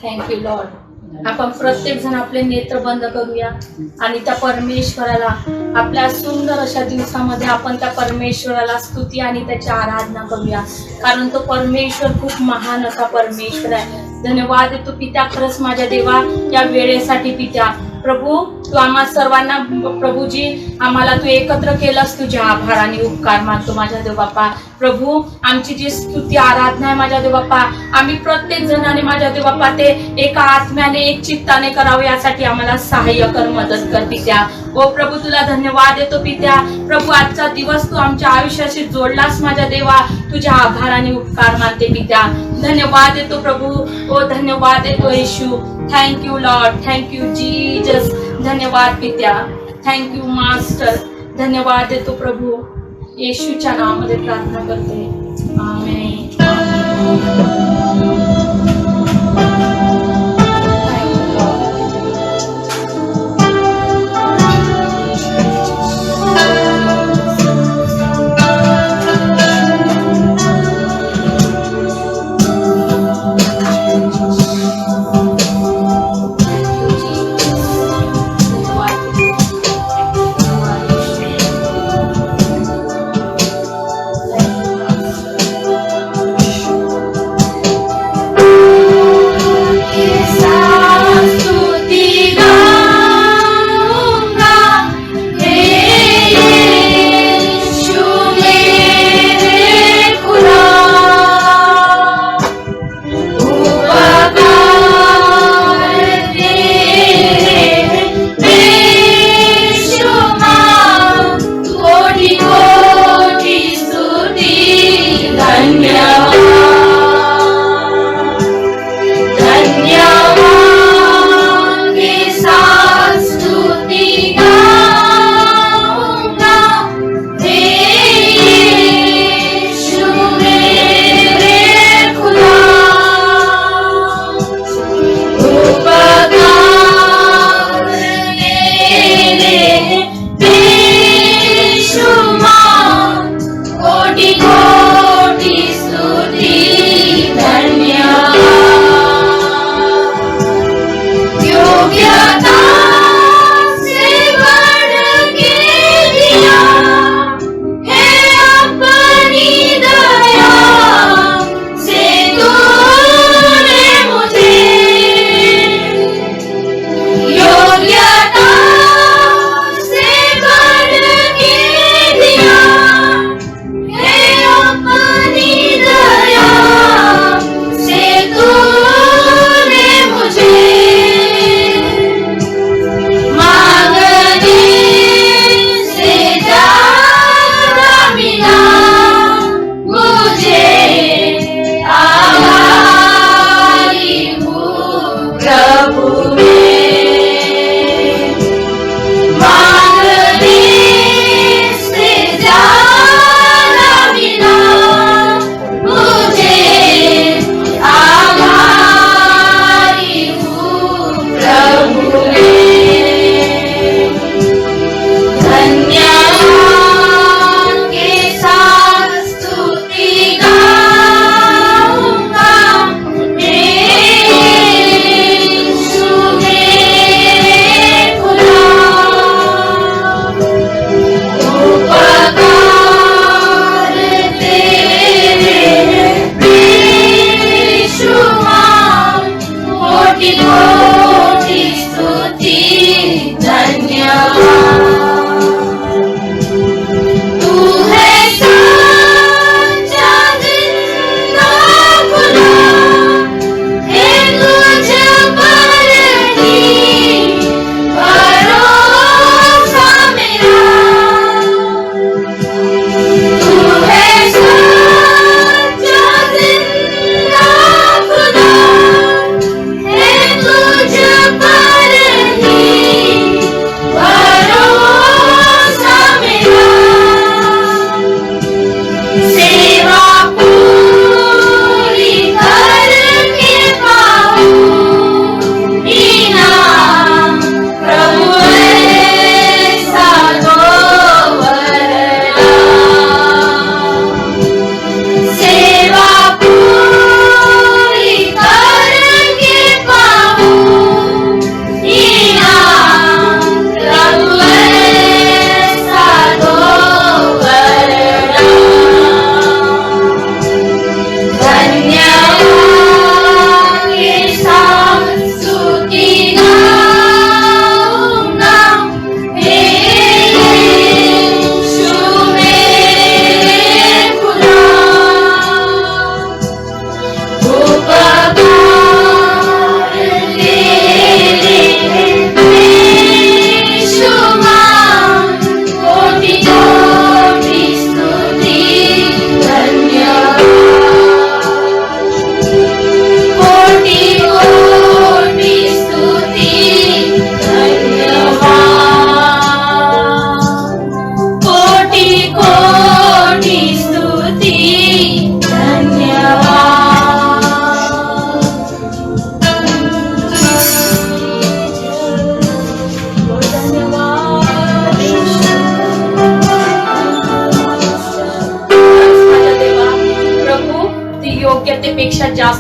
Thank you Lord. आपण प्रत्येक जण आपले नेत्र बंद करूया आणि त्या परमेश्वराला आपल्या सुंदर अशा दिवसामध्ये आपण त्या परमेश्वराला स्तुती आणि त्याची आराधना करूया, कारण तो परमेश्वर खूप महान असा परमेश्वर आहे. धन्यवाद देतो पित्या, खरंच माझ्या देवा या वेळेसाठी पित्या. प्रभू तू आम्हा सर्वांना प्रभूजी आम्हाला तू एकत्र केलंस, तुझ्या आभार आणि उपकार मानतो माझ्या देव बाप्पा. प्रभू आमची जी स्तुती आराधना आहे माझ्या देव बाप्पा, आम्ही प्रत्येक जणांनी माझ्या देव बाप्पा ते एका आत्म्याने एक चित्ताने करावे यासाठी आम्हाला सहाय्य कर, मदत कर पित्या. ओ प्रभू तुला धन्यवाद देतो पित्या. प्रभू आजचा दिवस तू आमच्या आयुष्याशी जोडलास माझ्या देवा, तुझ्या आभार आणि उपकार मानते पित्या. धन्यवाद देतो प्रभू. ओ धन्यवाद देतो येशू. Thank you Lord, thank you Jesus. धन्यवाद पित्या, थँक्यू मास्टर. धन्यवाद देतो प्रभू. येशूच्या नावामध्ये प्रार्थना करते. आमेन.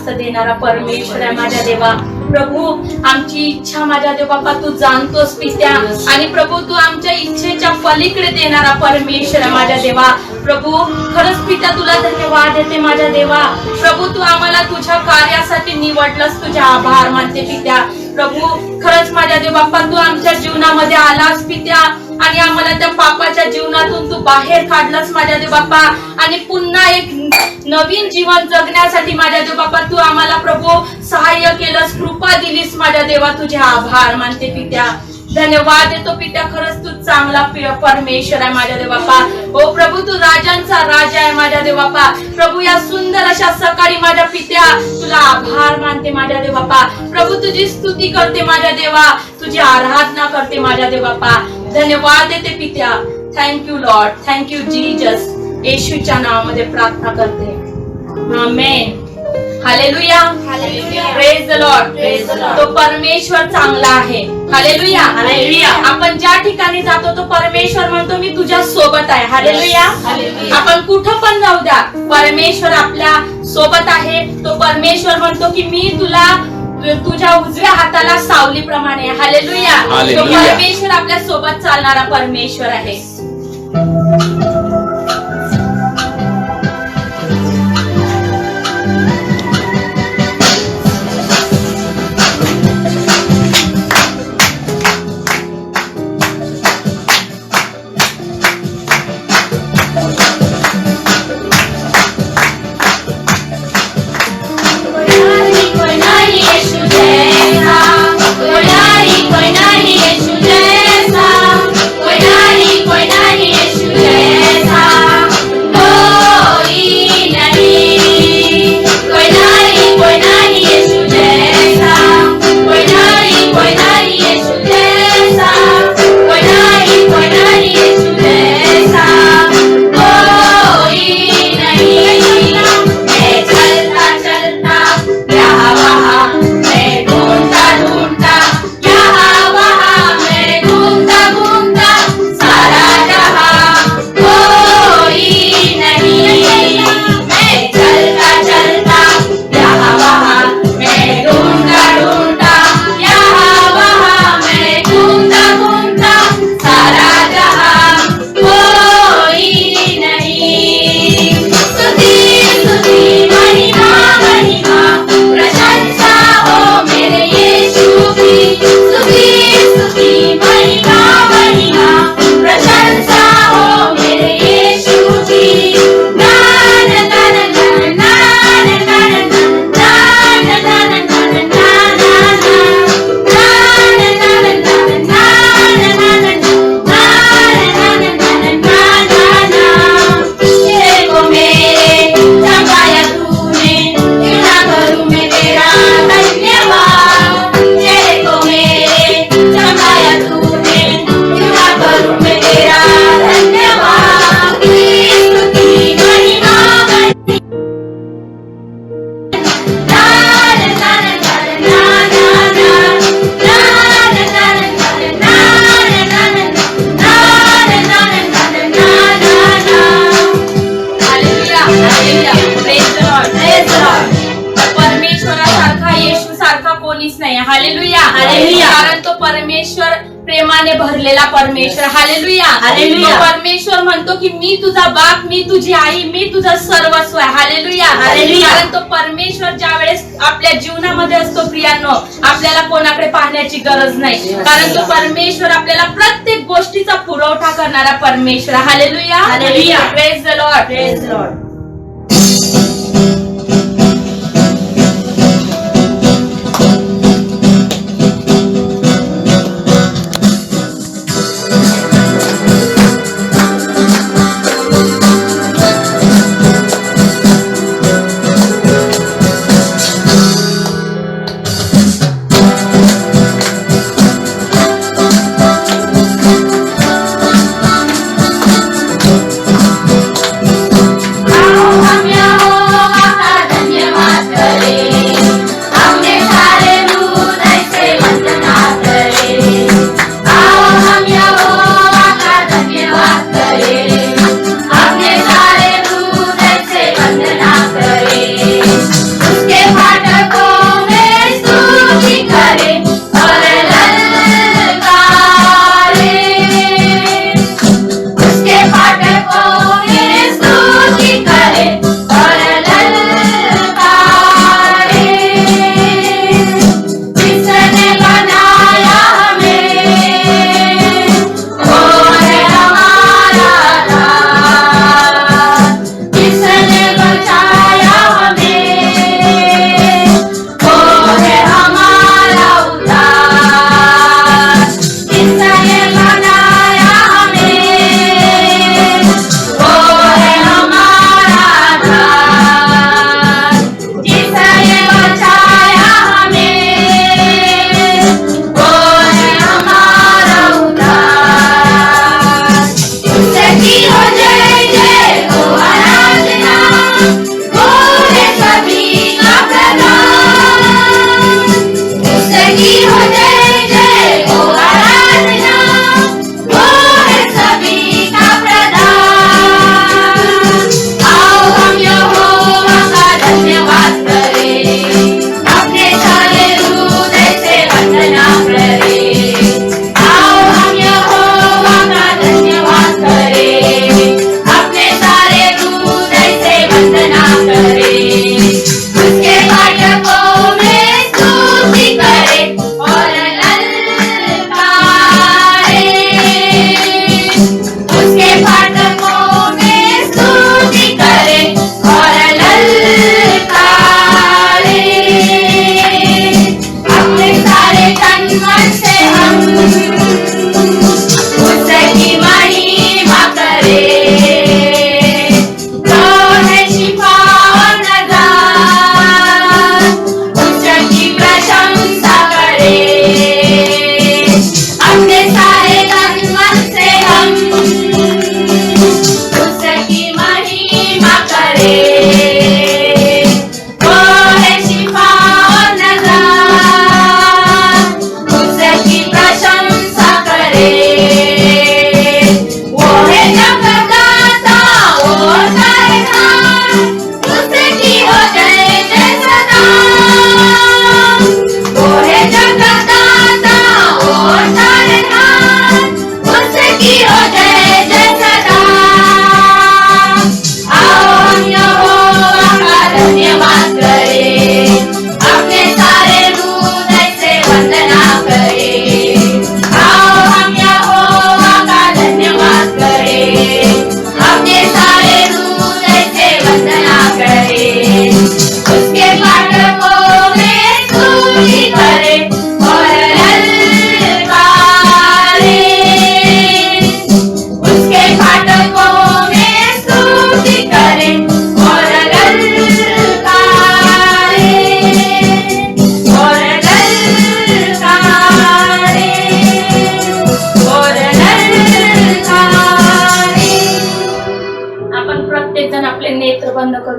जास्त देणारा परमेश्वर आहे माझ्या देवा. प्रभू आमची इच्छा माझ्या देव बाप्पा तू जाणतोस पित्या, आणि प्रभू तू आमच्या इच्छेच्या पलीकडे देणारा परमेश्वर आहे माझ्या देवा. प्रभू खरंच पित्या तुला धन्यवाद देते माझ्या देवा. प्रभू तू आम्हाला तुझ्या कार्यासाठी निवडलंस, तुझे आभार मानते पित्या. प्रभू खरंच माझ्या देव बाप्पा तू आमच्या जीवनामध्ये आलास पित्या, आणि आम्हाला त्या पापाच्या जीवनातून तू बाहेर काढलास माझ्या देव बाप्पा, आणि पुन्हा एक नवीन जीवन जगण्यासाठी माझ्या देव बाप्पा तू आम्हाला प्रभू सहाय्य केलंस, कृपा दिलीस माझ्या देवा. तुझे आभार मानते पित्या, धन्यवाद देतो पित्या. खरंच तू चांगला परमेश्वर आहे माझ्या देव बाप्पा. ओ प्रभू तू राजांचा राजा आहे माझ्या देव बाप्पा. प्रभू या सुंदर अशा सकाळी माझ्या पित्या तुला आभार मानते माझ्या देव बाप्पा. प्रभू तुझी स्तुती करते माझ्या देवा, तुझी आराधना करते माझ्या देव बाप्पा. धन्यवाद देते पित्या. Thank you Lord, thank you Jesus. येशूच्या नावामध्ये प्रार्थना करते, amen. Hallelujah, praise the Lord. तो परमेश्वर चांगला आहे. Hallelujah, hallelujah. आपण ज्या ठिकाणी जातो तो परमेश्वर म्हणतो मी तुझ्या सोबत आहे. हालेलुया. आपण कुठं पण जाऊ द्या, परमेश्वर आपल्या सोबत आहे. तो परमेश्वर म्हणतो की मी तुला तुझ्या उजव्या हाताला सावलीप्रमाणे. हालेलुया. तो परमेश्वर आपल्या सोबत चालणारा परमेश्वर आहे. कारण तो परमेश्वर प्रेमाने भरलेला परमेश्वर. Hallelujah, hallelujah. परमेश्वर म्हणतो की मी तुझा बाप, मी तुझी आई, मी तुझं सर्वस्व आहे. Hallelujah, hallelujah. कारण तो परमेश्वर ज्या वेळेस आपल्या जीवनामध्ये असतो प्रियांनो, आपल्याला कोणाकडे पाहण्याची गरज नाही, कारण तो परमेश्वर आपल्याला प्रत्येक गोष्टीचा पुरवठा करणारा परमेश्वर. Hallelujah, hallelujah. Praise the Lord, praise the Lord.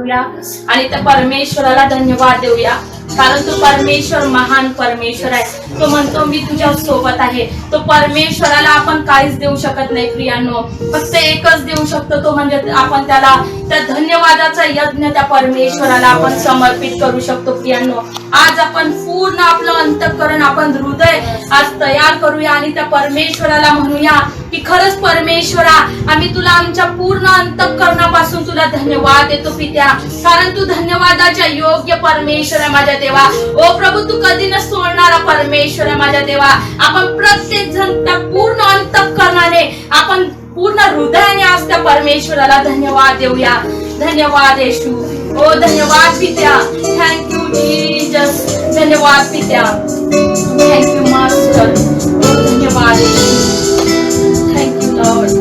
करूया आणि त्या परमेश्वराला धन्यवाद देऊया, कारण तो परमेश्वर महान परमेश्वर आहे. तो म्हणतो मी तुझ्या सोबत आहे. तो परमेश्वराला आपण काहीच देऊ शकत नाही प्रियांनो, फक्त एकच देऊ शकतो, तो म्हणजे आपण त्याला त्या धन्यवादाचा यज्ञ त्या परमेश्वराला आपण समर्पित करू शकतो प्रियांनो. आज आपण पूर्ण आपलं अंतःकरण, आपण हृदय आज तयार करूया आणि त्या परमेश्वराला म्हणूया की खरंच परमेश्वरा, आम्ही तुला आमच्या पूर्ण अंतःकरणापासून तुला धन्यवाद देतो पित्या, कारण तू धन्यवादाच्या योग्य परमेश्वर आहे माझ्या देवा. ओ प्रभू, तू कधी न सोडणारा परमेश्वर आहे माझ्या देवा. आपण प्रत्येक जण त्या पूर्ण अंतःकरणाने, आपण पूर्ण हृदयाने आज त्या परमेश्वराला धन्यवाद देऊया. धन्यवाद येशू. ओ धन्यवाद पित्या. Thank you Jesus. धन्यवाद पित्या. Thank you master. धन्यवाद येशू. Thank you Lord.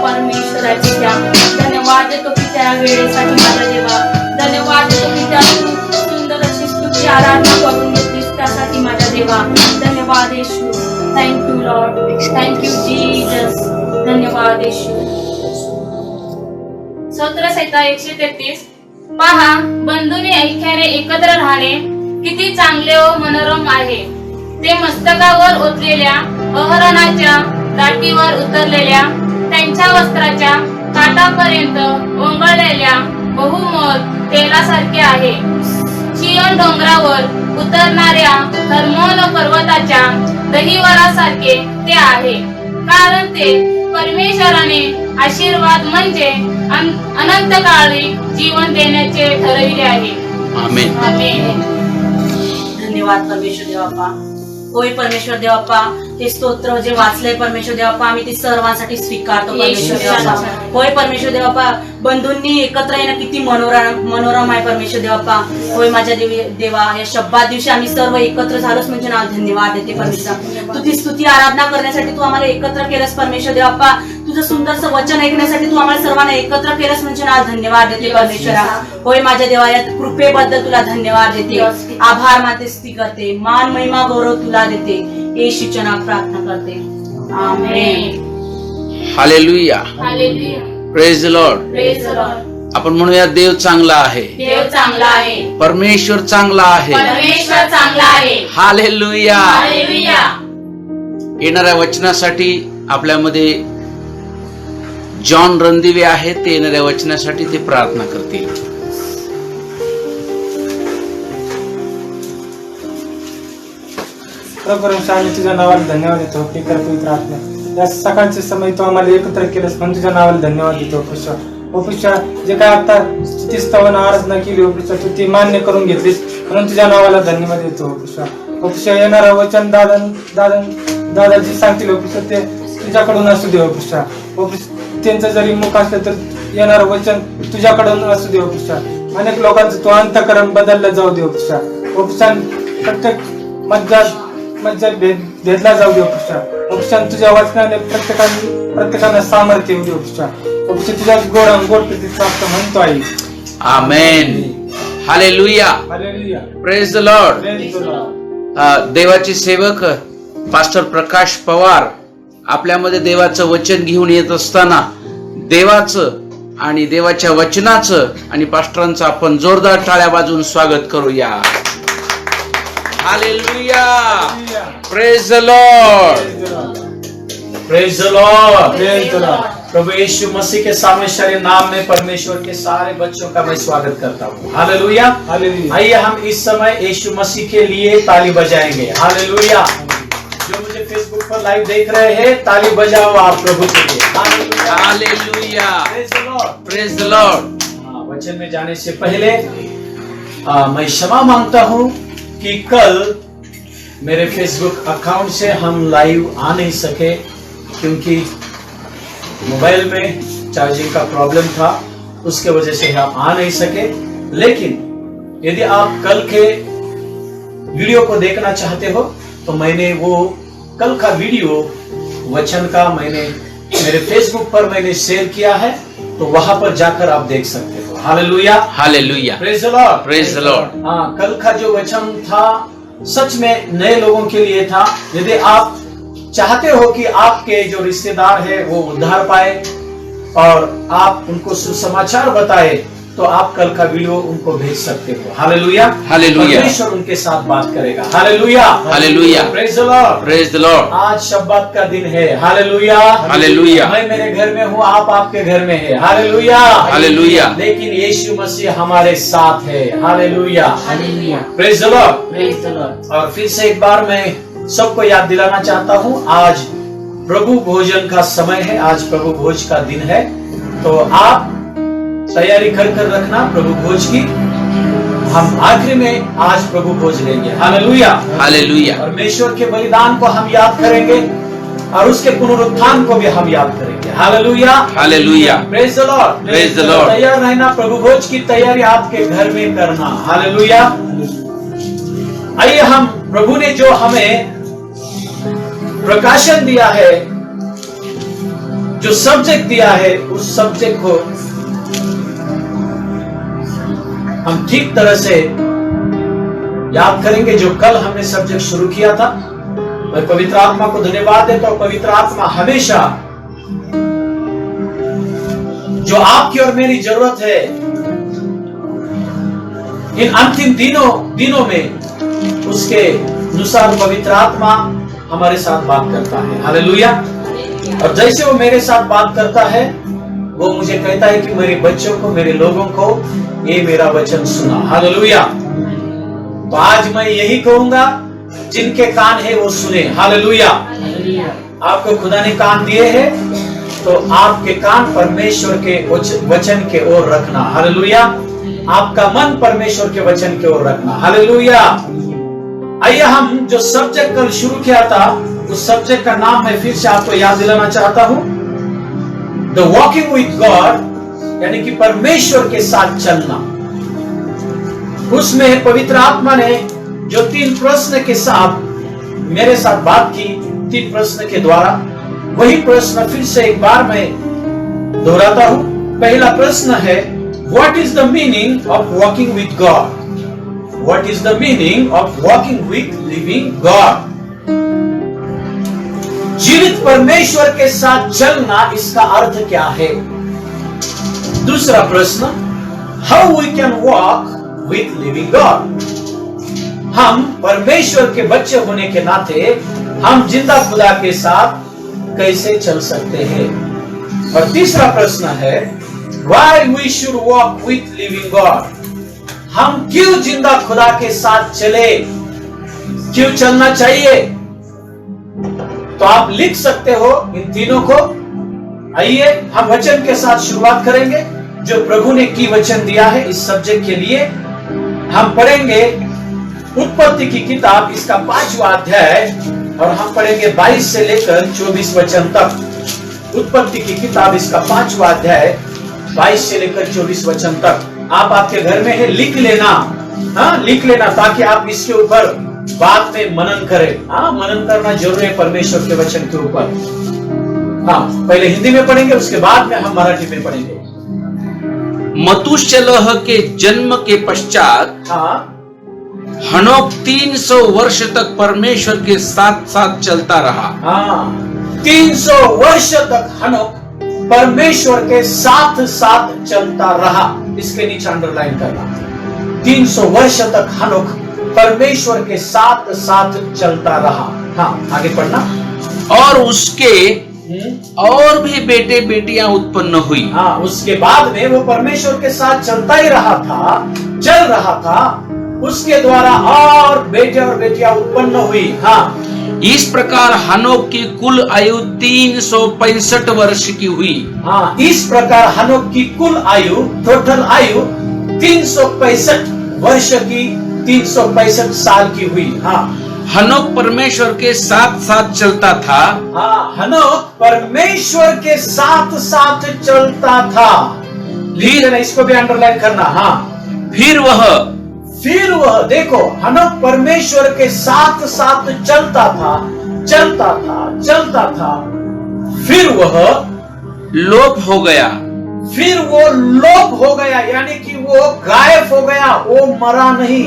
परमेश्वराची द्या. धन्यवाद देतो की त्या वेळेसाठी माझा देवा. धन्यवाद देतो की त्या सुंदर अशी स्तुती आराधना करून घेतलीस त्यासाठी माझा देवा. धन्यवाद येशू. Thank you Lord. Thank you Jesus. धन्यवाद येशू. स्तोत्रसंहिता 133. पहा, बंधूने ऐक्याने एकत्र राहणे किती चांगले व मनोरम आहे. ते मस्तकावर ओतलेल्या अहरणाच्या दाटीवर उतरलेल्या त्यांच्या वस्त्राच्या काठापर्यंत ओंगळलेल्या बहुमोल तेलासारखे आहे. सियोन डोंगरावर उतरणाऱ्या हर्मोन पर्वताच्या दहिवरासारखे ते आहे. कारण ते परमेश्वराने आशीर्वाद म्हणजे अनंत काळी जीवन देण्याचे ठरविले आहे. आमेन. आमेन. धन्यवाद परमेश्वर देवाप्पा. होय परमेश्वर देवाप्पा, हे स्तोत्र जे वाचलंय परमेश्वर देवाप्पा, आम्ही ते सर्वांसाठी स्वीकारतो परमेश्वर देवाप्पा. होय परमेश्वर देवाप्पा, बंधूंनी एकत्र येणं किती मनोरम आहे परमेश्वर देवाप्पा. होय माझ्या देवा, या शब्दात दिवशी आम्ही सर्व एकत्र झालोच म्हणजे ना धन्यवाद देते परमेश्वर. तुझी स्तुती आराधना करण्यासाठी तू आम्हाला एकत्र केलंस परमेश्वर देवाप्पा. तुझं सुंदरसं वचन ऐकण्यासाठी तू आम्हाला सर्वांना एकत्र केलंस म्हणजे ना धन्यवाद देते परमेश्वरा. होय माझ्या देवा, या कृपेबद्दल तुला धन्यवाद देते, आभार माते, स्तुती करते, मान महिमा गौरव तुला देते. येशूच्या नावात प्रार्थना करते. Amen. Hallelujah. Hallelujah. Praise the Lord. Praise the Lord. आपण म्हणूया देव चांगला आहे. देव चांगला आहे. परमेश्वर चांगला आहे. परमेश्वर चांगला आहे. हालेलुया. हालेलुया. येणाऱ्या वचनासाठी आपल्यामध्ये जॉन रणदिवे आहेत. ते येणाऱ्या वचनासाठी ते प्रार्थना करतील. प्रभू आम्ही तुझ्या नावाला धन्यवाद देतो. हे कर पवित्र आत्मा, या सकाळचे समय तू आम्हाला एकत्र केलंस म्हणून तुझ्या नावाला धन्यवाद देतो. ओपुष्या जे काय आता स्तुती स्तवन आराधना केली ओपुष्या, तू ती मान्य करून घेतलीस म्हणून तुझ्या नावाला धन्यवाद देतो. ओपुष्या येणारं वचन दादाजी सांगतील ओपुष्या, ते तुझ्याकडून असू दे ओपुष्या. त्यांचं जरी मुख असलं तर येणारं वचन तुझ्याकडून असू दे ओपुष्या. अनेक लोकांचं तो अंतःकरण बदललं जाऊ दे ओपुष्या. ओपुष्या प्रत्येक मज्जात भेदला जाऊ दे ओपुष्या. ओपुष्या तुझ्या वचनाने प्रत्येकाला सामर्थ्य येऊ दे ओपुष्या. ओपुष्या तुझ्या गोड प्रतिष्ठाप्त म्हणतो आहे. Amen. Hallelujah. Hallelujah. Praise the Lord. Praise the Lord. देवाचे सेवक पास्टर प्रकाश पवार आपल्यामध्ये देवाचं वचन घेऊन येत असताना देवाचं आणि देवाच्या वचनाचं आणि पास्टरांचं आपण जोरदार टाळ्या वाजवून स्वागत करूया. Hallelujah. Praise the Lord. Praise the Lord. Praise the Lord. प्रभु यीशु मसीह के सामर्थ्य नाम में परमेश्वर के सारे बच्चों का मैं स्वागत करता हूँ. हालेलुया. हालेलुया. आइए हम इस समय यीशु मसीह के लिए ताली बजाएंगे. हालेलुया. जो मुझे फेसबुक पर लाइव देख रहे हैं, ताली बजाओ आप प्रभु के लिए. Hallelujah. Hallelujah. Praise the Lord. Praise the Lord. वचन में जाने से पहले मैं क्षमा मांगता हूँ कि कल मेरे फेसबुक अकाउंट से हम लाइव आ नहीं सके, क्योंकि मोबाइल में चार्जिंग का प्रॉब्लम था, उसके वजह से हम आ नहीं सके. लेकिन यदि आप कल के वीडियो को देखना चाहते हो तो मैंने वो कल का वीडियो वचन का मैंने मेरे फेसबुक पर मैंने शेयर किया है, तो वहां पर जाकर आप देख सकते हो. Hallelujah. Hallelujah. Praise the Lord. Praise the Lord. हाँ, कल का जो वचन था सच में नए लोगों के लिए था. यदि आप चाहते हो कि आपके जो रिश्तेदार है वो उद्धार पाए और आप उनको सुसमाचार बताए, तो आप कल का वीडियो उनको भेज सकते हो. हालेलुया. हालेलुया. परमेश्वर उनके साथ बात करेगा. Hallelujah. Hallelujah. Praise the Lord. Praise the Lord. आज शब्बात का दिन है. हालेलुया. हालेलुया. मैं मेरे घर में हूँ, आप आपके घर में है. हालेलुया. हालेलुया. लेकिन यीशु मसीह हमारे साथ है. Hallelujah. Hallelujah. Praise the Lord. Praise the Lord. और फिर से एक बार मैं सबको याद दिलाना चाहता हूँ, आज प्रभु भोजन का समय है, आज प्रभु भोज का दिन है. तो आप तैयारी कर रखना प्रभु भोज की. हम आखिरी में आज प्रभु भोज लेंगे. हालेलुया. हालेलुया. परमेश्वर के बलिदान को हम याद करेंगे और उसके पुनरुत्थान को भी हम याद करेंगे. Hallelujah. Hallelujah. Praise the Lord. Praise the Lord. तैयार रहना, प्रभु भोज की तैयारी आपके घर में करना. हालेलुया. आइए हम प्रभु ने जो हमें प्रकाशन दिया है जो सब्जेक्ट दिया है उस सब्जेक्ट को हम ठीक तरह से याद करेंगे। जो कल हमने सब्जेक्ट शुरू किया था, मैं पवित्र आत्मा को धन्यवाद देता हूं। पवित्र आत्मा हमेशा जो आपकी और मेरी जरूरत है इन अंतिम दिनों में, उसके अनुसार पवित्र आत्मा हमारे साथ बात करता है। हालेलुया। और जैसे वो मेरे साथ बात करता है, वो मुझे कहता है कि मेरे बच्चों को, मेरे लोगों को ये मेरा वचन सुना। हालेलुया। तो आज मैं यही कहूंगा, जिनके कान है वो सुने। हालेलुया। आपको खुदा ने कान दिए हैं, तो आपके कान परमेश्वर के वचन के ओर रखना। हालेलुया। आपका मन परमेश्वर के वचन के ओर रखना। हालेलुया। आइए हम जो सब्जेक्ट कल शुरू किया था, उस सब्जेक्ट का नाम मैं फिर से आपको याद दिलाना चाहता हूं, द वॉकिंग विथ गॉड, यानी कि परमेश्वर के साथ चलना। उसमें पवित्र आत्मा ने जो 3 प्रश्न के साथ मेरे साथ बात की, 3 प्रश्न के द्वारा, वही प्रश्न फिर से एक बार मैं दोहराता हूं। पहला प्रश्न है, what is the meaning of walking with God? What is the meaning of walking with living God? जीवित परमेश्वर के साथ चलना, इसका अर्थ क्या है? दूसरा प्रश्न, how we can walk with living God? हम परमेश्वर के बच्चे होने के नाते हम जिंदा खुदा के साथ कैसे चल सकते हैं? और तीसरा प्रश्न है, why we should walk with living God? हम क्यों जिंदा खुदा के साथ चले, क्यों चलना चाहिए? तो आप लिख सकते हो इन तीनों को। आइए हम वचन के साथ शुरुआत करेंगे जो प्रभु ने की वचन दिया है इस सब्जेक्ट के लिए। हम पढ़ेंगे उत्पत्ति की किताब, इसका 5वां अध्याय, और हम पढ़ेंगे 22 से लेकर 24 वचन तक। उत्पत्ति की किताब, इसका 5वां अध्याय, 22 से लेकर 24 वचन तक। आप आपके घर में है, लिख लेना। हाँ, लिख लेना, ताकि आप इसके ऊपर बाद में मनन करें। हाँ, मनन करना जरूरी है परमेश्वर के वचन के ऊपर। हाँ, पहले हिंदी में पढ़ेंगे, उसके बाद में हम मराठी में पढ़ेंगे। मतुशलह के जन्म के पश्चात हाँ, हनोक 300 वर्ष तक परमेश्वर के साथ साथ चलता रहा। हाँ, 300 वर्ष तक हनोक परमेश्वर के साथ साथ चलता रहा। इसके नीचे अंडरलाइन करना, 300 वर्ष तक हनोक परमेश्वर के साथ साथ चलता रहा। हाँ, आगे पढ़ना। और उसके और भी बेटे बेटियां उत्पन्न हुई। हाँ, उसके बाद में वो परमेश्वर के साथ चलता ही रहा था, चल रहा था, उसके द्वारा और बेटे और बेटियां उत्पन्न हुई। हाँ, इस प्रकार हनोक की कुल आयु 365 वर्ष की हुई। हाँ, इस प्रकार हनोक की कुल आयु, टोटल आयु 365 वर्ष की, 365 साल की हुई। हाँ, हनोक परमेश्वर के साथ साथ चलता था। हाँ, हनोक परमेश्वर के साथ साथ चलता था। लीजिए, इसको भी अंडरलाइन करना। हाँ, फिर वह देखो, हनोक परमेश्वर के साथ साथ चलता था, चलता था, चलता था। फिर वह लोप हो गया। फिर वो लोप हो गया, यानी कि वो गायब हो गया, वो मरा नहीं।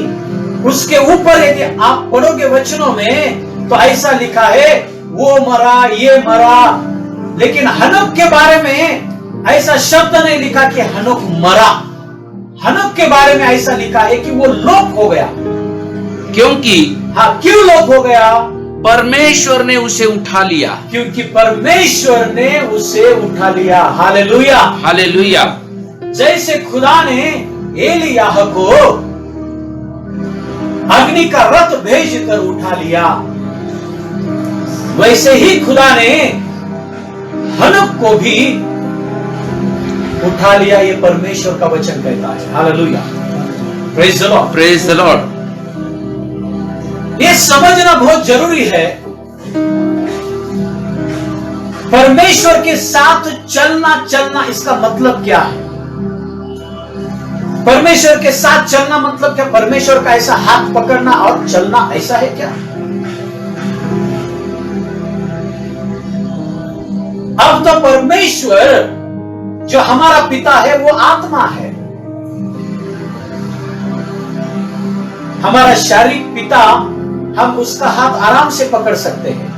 उसके ऊपर यदि आप पढ़ोगे वचनों में, तो ऐसा लिखा है, वो मरा, ये मरा, लेकिन हनोक के बारे में ऐसा शब्द नहीं लिखा कि हनोक मरा। हनोक के बारे में ऐसा लिखा है कि वो लोप हो गया। क्योंकि हाँ, क्यों लोप हो गया? परमेश्वर ने उसे उठा लिया। क्योंकि परमेश्वर ने उसे उठा लिया। Hallelujah, hallelujah. जैसे खुदा ने एलियाह को अग्नि का रथ भेज कर उठा लिया, वैसे ही खुदा ने हनोक को भी उठा लिया। ये परमेश्वर का वचन कहता है। Hallelujah, praise the Lord, praise the Lord. ये समझना बहुत जरूरी है। परमेश्वर के साथ चलना, इसका मतलब क्या है? परमेश्वर के साथ चलना मतलब क्या? परमेश्वर का ऐसा हाथ पकड़ना और चलना, ऐसा है क्या? अब तो परमेश्वर जो हमारा पिता है वो आत्मा है। हमारा शारीरिक पिता हम उसका हाथ आराम से पकड़ सकते हैं,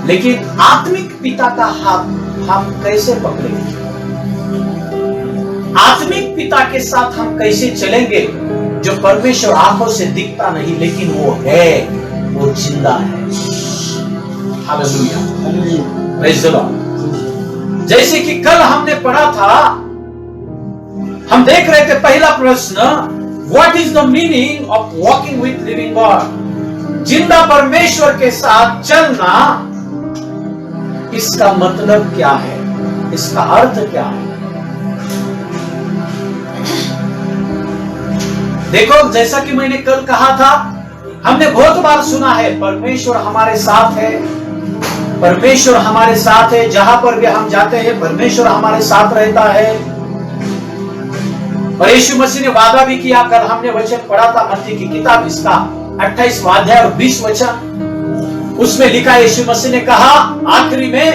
लेकिन आत्मिक पिता का हाथ हम कैसे पकड़ेंगे? आत्मिक पिता के साथ हम कैसे चलेंगे जो परमेश्वर आंखों से दिखता नहीं लेकिन वो है, वो जिंदा है। Hallelujah, praise the Lord. जैसे कि कल हमने पढ़ा था, हम देख रहे थे पहला प्रश्न, what is the meaning of walking with living God? जिंदा परमेश्वर के साथ चलना, इसका मतलब क्या है, इसका अर्थ क्या है? देखो, जैसा कि मैंने कल कहा था, हमने बहुत बार सुना है परमेश्वर हमारे साथ है, परमेश्वर हमारे साथ है, जहां पर भी हम जाते हैं परमेश्वर हमारे साथ रहता है। और यीशु मसीह ने वादा भी किया, कल हमने वचन पढ़ा था मत्ती की किताब इसका 28वां अध्याय और 20 वचन, उसमें लिखा यीशु मसीह ने कहा आखिरी में,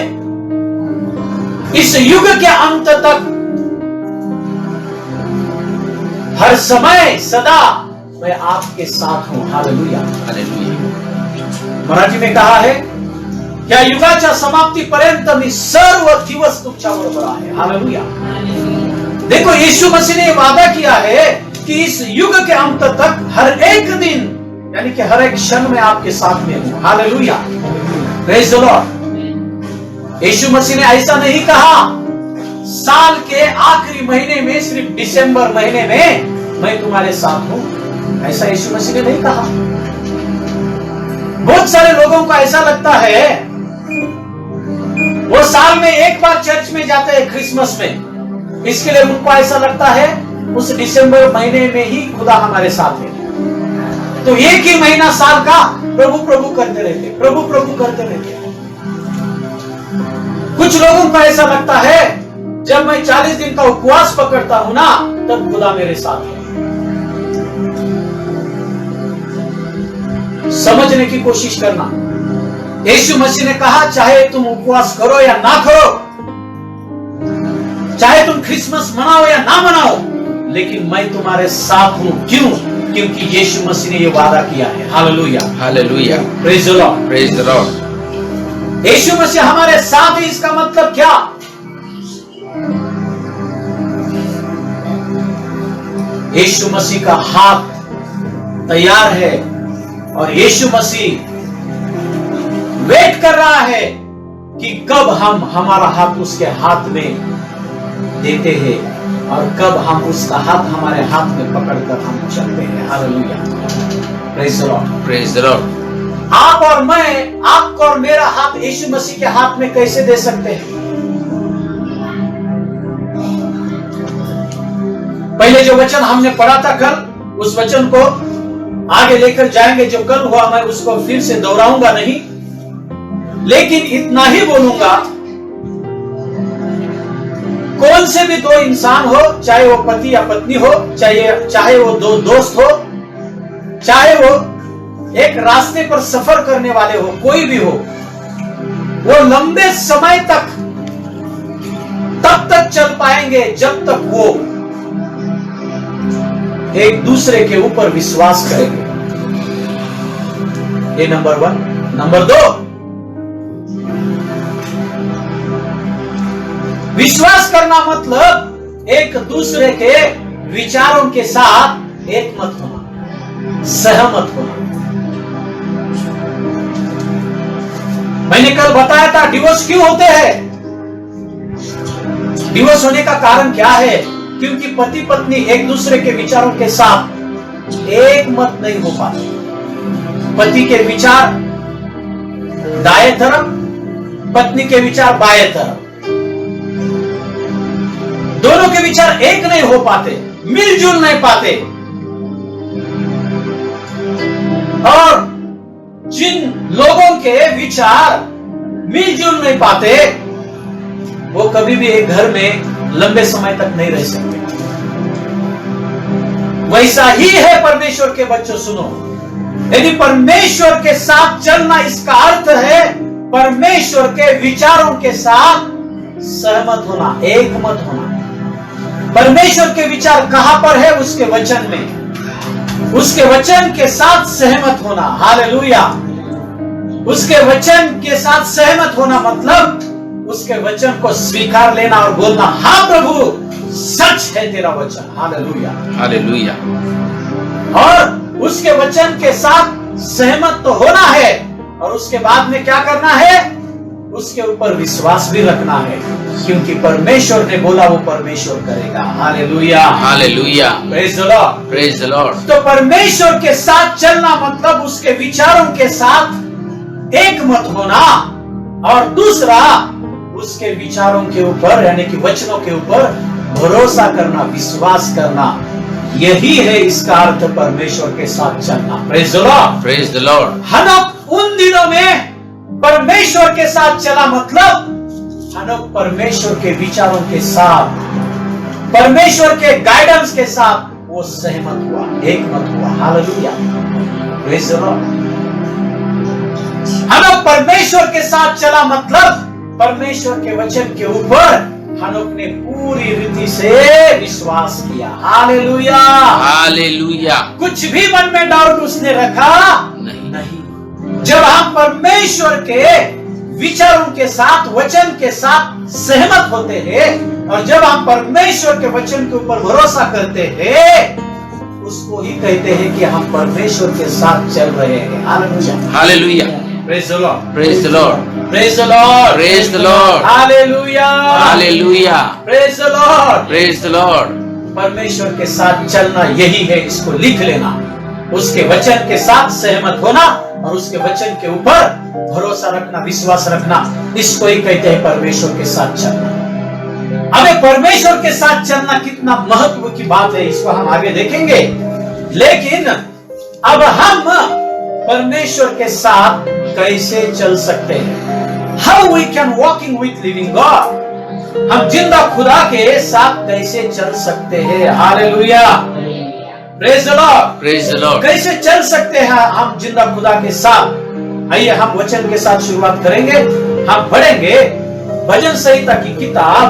इस युग के अंत तक हर समय सदा मैं आपके साथ हूं। हालेलुया, मराठी में कहा है, या युगाच्या समाप्तीपर्यंत मी सर्व दिवस तुमच्या बरोबर आहे। हालेलुया। देखो, यीशु मसीह ने वादा किया है कि इस युग के अंत तक हर एक दिन, यानी कि हर एक क्षण में आपके साथ में हूं। Hallelujah, praise the Lord. यीशु मसीह ने ऐसा नहीं कहा साल के आखिरी महीने में, सिर्फ दिसंबर महीने में मैं तुम्हारे साथ हूं, ऐसा यीशु मसीह ने नहीं कहा। बहुत सारे लोगों को ऐसा लगता है, वो साल में एक बार चर्च में जाते हैं क्रिसमस में, इसके लिए उनको ऐसा लगता है उस दिसंबर महीने में ही खुदा हमारे साथ है। तो एक ही महीना साल का प्रभु प्रभु करते रहते, प्रभु प्रभु करते रहते। कुछ लोगों को ऐसा लगता है जब मैं 40 दिन का उपवास पकड़ता हूं ना, तब खुदा मेरे साथ है। समझने की कोशिश करना, यीशु मसीह ने कहा चाहे तुम उपवास करो या ना करो, चाहे तुम क्रिसमस मनाओ या ना मनाओ, लेकिन मैं तुम्हारे साथ हूं। क्यों? क्योंकि यीशु मसीह ने यह वादा किया है। Hallelujah, hallelujah, praise the Lord, praise the Lord. यीशु मसीह हमारे साथ है, इसका मतलब क्या? यीशु मसीह का हाथ तैयार है और यीशु मसीह वेट कर रहा है कि कब हम हमारा हाथ उसके हाथ में देते हैं और कब हम उसका हाथ हमारे हाथ में पकड़कर हम चलते हैं। Hallelujah, praise the Lord, praise the Lord. आप और मैं, आपको और मेरा हाथ यीशु मसीह के हाथ में कैसे दे सकते हैं? पहले जो वचन हमने पढ़ा था कल, उस वचन को आगे लेकर जाएंगे। जो कल हुआ मैं उसको फिर से दोहराऊंगा नहीं, लेकिन इतना ही बोलूंगा, कौन से भी दो इंसान हो, चाहे वो पति या पत्नी हो, चाहे वो दो दोस्त हो, चाहे वो एक रास्ते पर सफर करने वाले हो, कोई भी हो, वो लंबे समय तक तब तक चल पाएंगे जब तक वो एक दूसरे के ऊपर विश्वास करेंगे। ये नंबर 1। नंबर 2, विश्वास करना मतलब एक दूसरे के विचारों के साथ एक मत होना, सहमत होना। मैंने कल बताया था डिवोर्स क्यों होते हैं। डिवोर्स होने का कारण क्या है? क्योंकि पति पत्नी एक दूसरे के विचारों के साथ एक मत नहीं हो पाते। पति के विचार दाएं तरफ, पत्नी के विचार बाएं तरफ, दोनों के विचार एक नहीं हो पाते, मिलजुल नहीं पाते। और जिन लोगों के विचार मिलजुल नहीं पाते, वो कभी भी एक घर में लंबे समय तक नहीं रह सकते। वैसा ही है परमेश्वर के बच्चों, सुनो, यदि परमेश्वर के साथ चलना, इसका अर्थ है परमेश्वर के विचारों के साथ सहमत होना, एक मत होना। परमेश्वर के विचार कहां पर है? उसके वचन में। उसके वचन के साथ सहमत होना। हालेलुया। उसके वचन के साथ सहमत होना मतलब उसके वचन को स्वीकार लेना और बोलना, हाँ प्रभु सच है तेरा वचन। Hallelujah, hallelujah. और उसके वचन के साथ सहमत तो होना है और उसके बाद में क्या करना है? उसके ऊपर विश्वास भी रखना है, क्योंकि परमेश्वर ने बोला वो परमेश्वर करेगा। Hallelujah, hallelujah. Praise the Lord, praise the Lord. तो परमेश्वर के साथ चलना मतलब उसके विचारों के साथ एक मत होना, और दूसरा उसके विचारों के ऊपर यानी कि वचनों के ऊपर भरोसा करना, विश्वास करना। यही है इसका अर्थ परमेश्वर के साथ चलना। Praise the Lord, praise the Lord. हनोक उन दिनों में परमेश्वर के साथ चला मतलब हनोक परमेश्वर के विचारों के साथ, परमेश्वर के गाइडेंस के साथ वो सहमत हुआ, एक मत हुआ। Hallelujah, praise the Lord. हनोक परमेश्वर के साथ चला मतलब परमेश्वर के वचन के ऊपर हनोक ने पूरी रीति से विश्वास किया। Hallelujah, hallelujah. कुछ भी मन में डाउट उसने रखा नहीं। जब हम परमेश्वर के विचारों के साथ, वचन के साथ सहमत होते हैं और जब हम परमेश्वर के वचन के ऊपर भरोसा करते हैं, उसको ही कहते हैं कि हम परमेश्वर के साथ चल रहे हैं। Hallelujah, hallelujah. Praise the Lord, praise the Lord, praise the Lord, praise the Lord. Hallelujah, hallelujah, praise the Lord, praise the Lord. परमेश्वर के साथ चलना यही है, इसको लिख लेना। उसके वचन के साथ सहमत होना और उसके वचन के ऊपर भरोसा रखना, विश्वास रखना, इसको ही कहते हैं परमेश्वर के साथ चलना। हमें परमेश्वर के साथ चलना कितना महत्व की बात है, इसको हम आगे देखेंगे। लेकिन अब हम परमेश्वर के साथ कैसे चल सकते हैं? How we can walking with living God. हम जिंदा खुदा के साथ कैसे चल सकते हैं? Hallelujah, praise the Lord, praise the Lord. कैसे कैसे चल सकते हैं हम जिंदा खुदा के साथ? आइए हम वचन के साथ शुरुआत करेंगे। हम पढ़ेंगे भजन संहिता की किताब,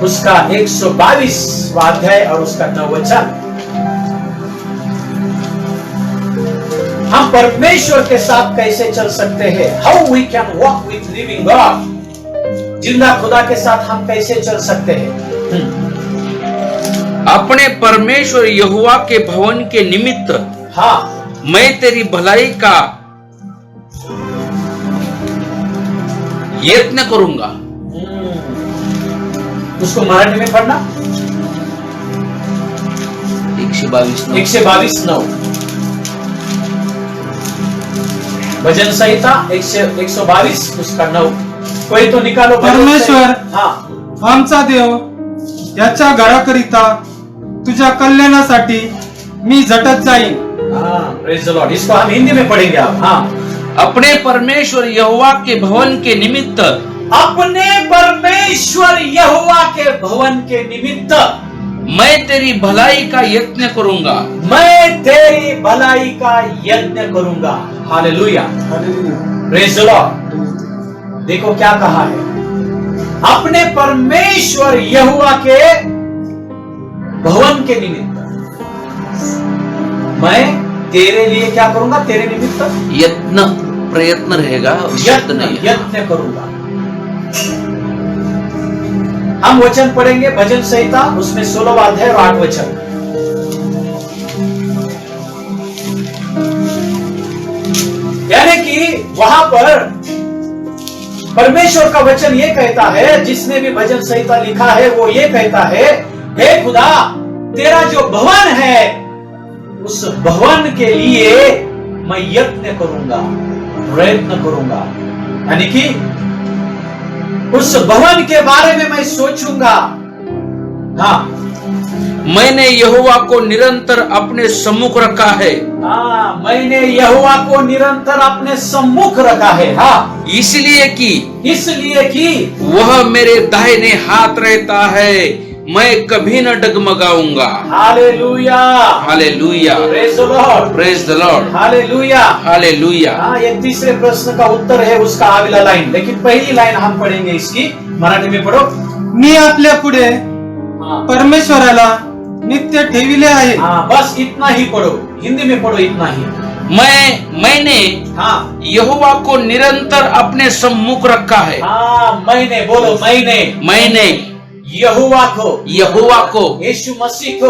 उसका 122वां अध्याय और उसका 9 वचन। हम परमेश्वर के साथ कैसे चल सकते हैं? How we can walk with living God. जिंदा खुदा के साथ हम कैसे चल सकते हैं? अपने परमेश्वर यहोवा के भवन के निमित्त हाँ, मैं तेरी भलाई का यत्न करूंगा। उसको मराठी में पढ़ना। 122:9। भजन संहिता 122 उसका 9। कोई तो निकालो। परमेश्वर हाँ, आमचा देव, याच्या घराकरिता तुझ्या कल्याणासाठी मी झटत जाईन। Praise the Lord. इसको हम हिंदी में पढ़ेंगे आप। हाँ, अपने परमेश्वर यहोवा के भवन के निमित्त, अपने परमेश्वर यहोवा के भवन के निमित्त मैं तेरी भलाई का यत्न करूंगा। मैं तेरी भलाई का यत्न करूंगा। Hallelujah, praise the Lord. देखो क्या कहा है, अपने परमेश्वर यहोवा के भवन के निमित्त मैं तेरे लिए क्या करूंगा? तेरे निमित्त यत्न, प्रयत्न रहेगा, शब्द नहीं है। यत्न करूंगा। हम वचन पढ़ेंगे भजन संहिता, उसमें 16वां अध्याय और 8 वचन। यानी कि वहां पर परमेश्वर का वचन ये कहता है, जिसने भी भजन संहिता लिखा है वो ये कहता है, हे खुदा, तेरा जो भवन है उस भवन के लिए मैं यत्न करूंगा, प्रयत्न करूंगा। यानी कि उस भवन के बारे में मैं सोचूंगा। हाँ, मैंने यहोवा को निरंतर अपने सम्मुख रखा है। हाँ, मैंने यहोवा को निरंतर अपने सम्मुख रखा है। हाँ, इसलिए कि इसलिए कि वह मेरे दाहिने हाथ रहता है, मैं कभी न डगमगाऊंगा। Hallelujah, hallelujah, praise the Lord, praise the Lord, hallelujah, hallelujah. हाँ, ये तीसरे प्रश्न का उत्तर है उसका अगला लाइन, लेकिन पहली लाइन हम पढ़ेंगे इसकी। मराठी में पढ़ो। मी आपल्या पुढे हाँ, परमेश्वराला नित्य ठेविले आहे। हाँ, बस इतना ही पढ़ो, हिंदी में पढ़ो इतना ही। मैंने हाँ, यहोवा को निरंतर अपने सम्मुख रखा है। हाँ, मैंने बोलो, मैंने यहोवा को यीशु मसीह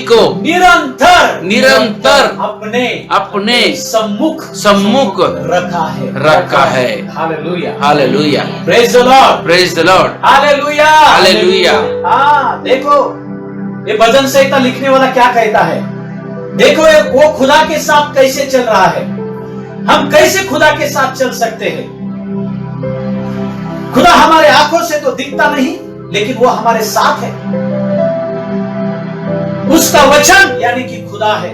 को निरंतर अपने सम्मुख रखा है। Hallelujah, hallelujah, praise the Lord, praise the Lord, hallelujah, hallelujah. हाँ, देखो ये भजन संहिता लिखने वाला क्या कहता है। देखो वो खुदा के साथ कैसे चल रहा है। हम कैसे खुदा के साथ चल सकते हैं। खुदा हमारे आंखों से तो दिखता नहीं, लेकिन वो हमारे साथ है। उसका वचन यानी कि खुदा है।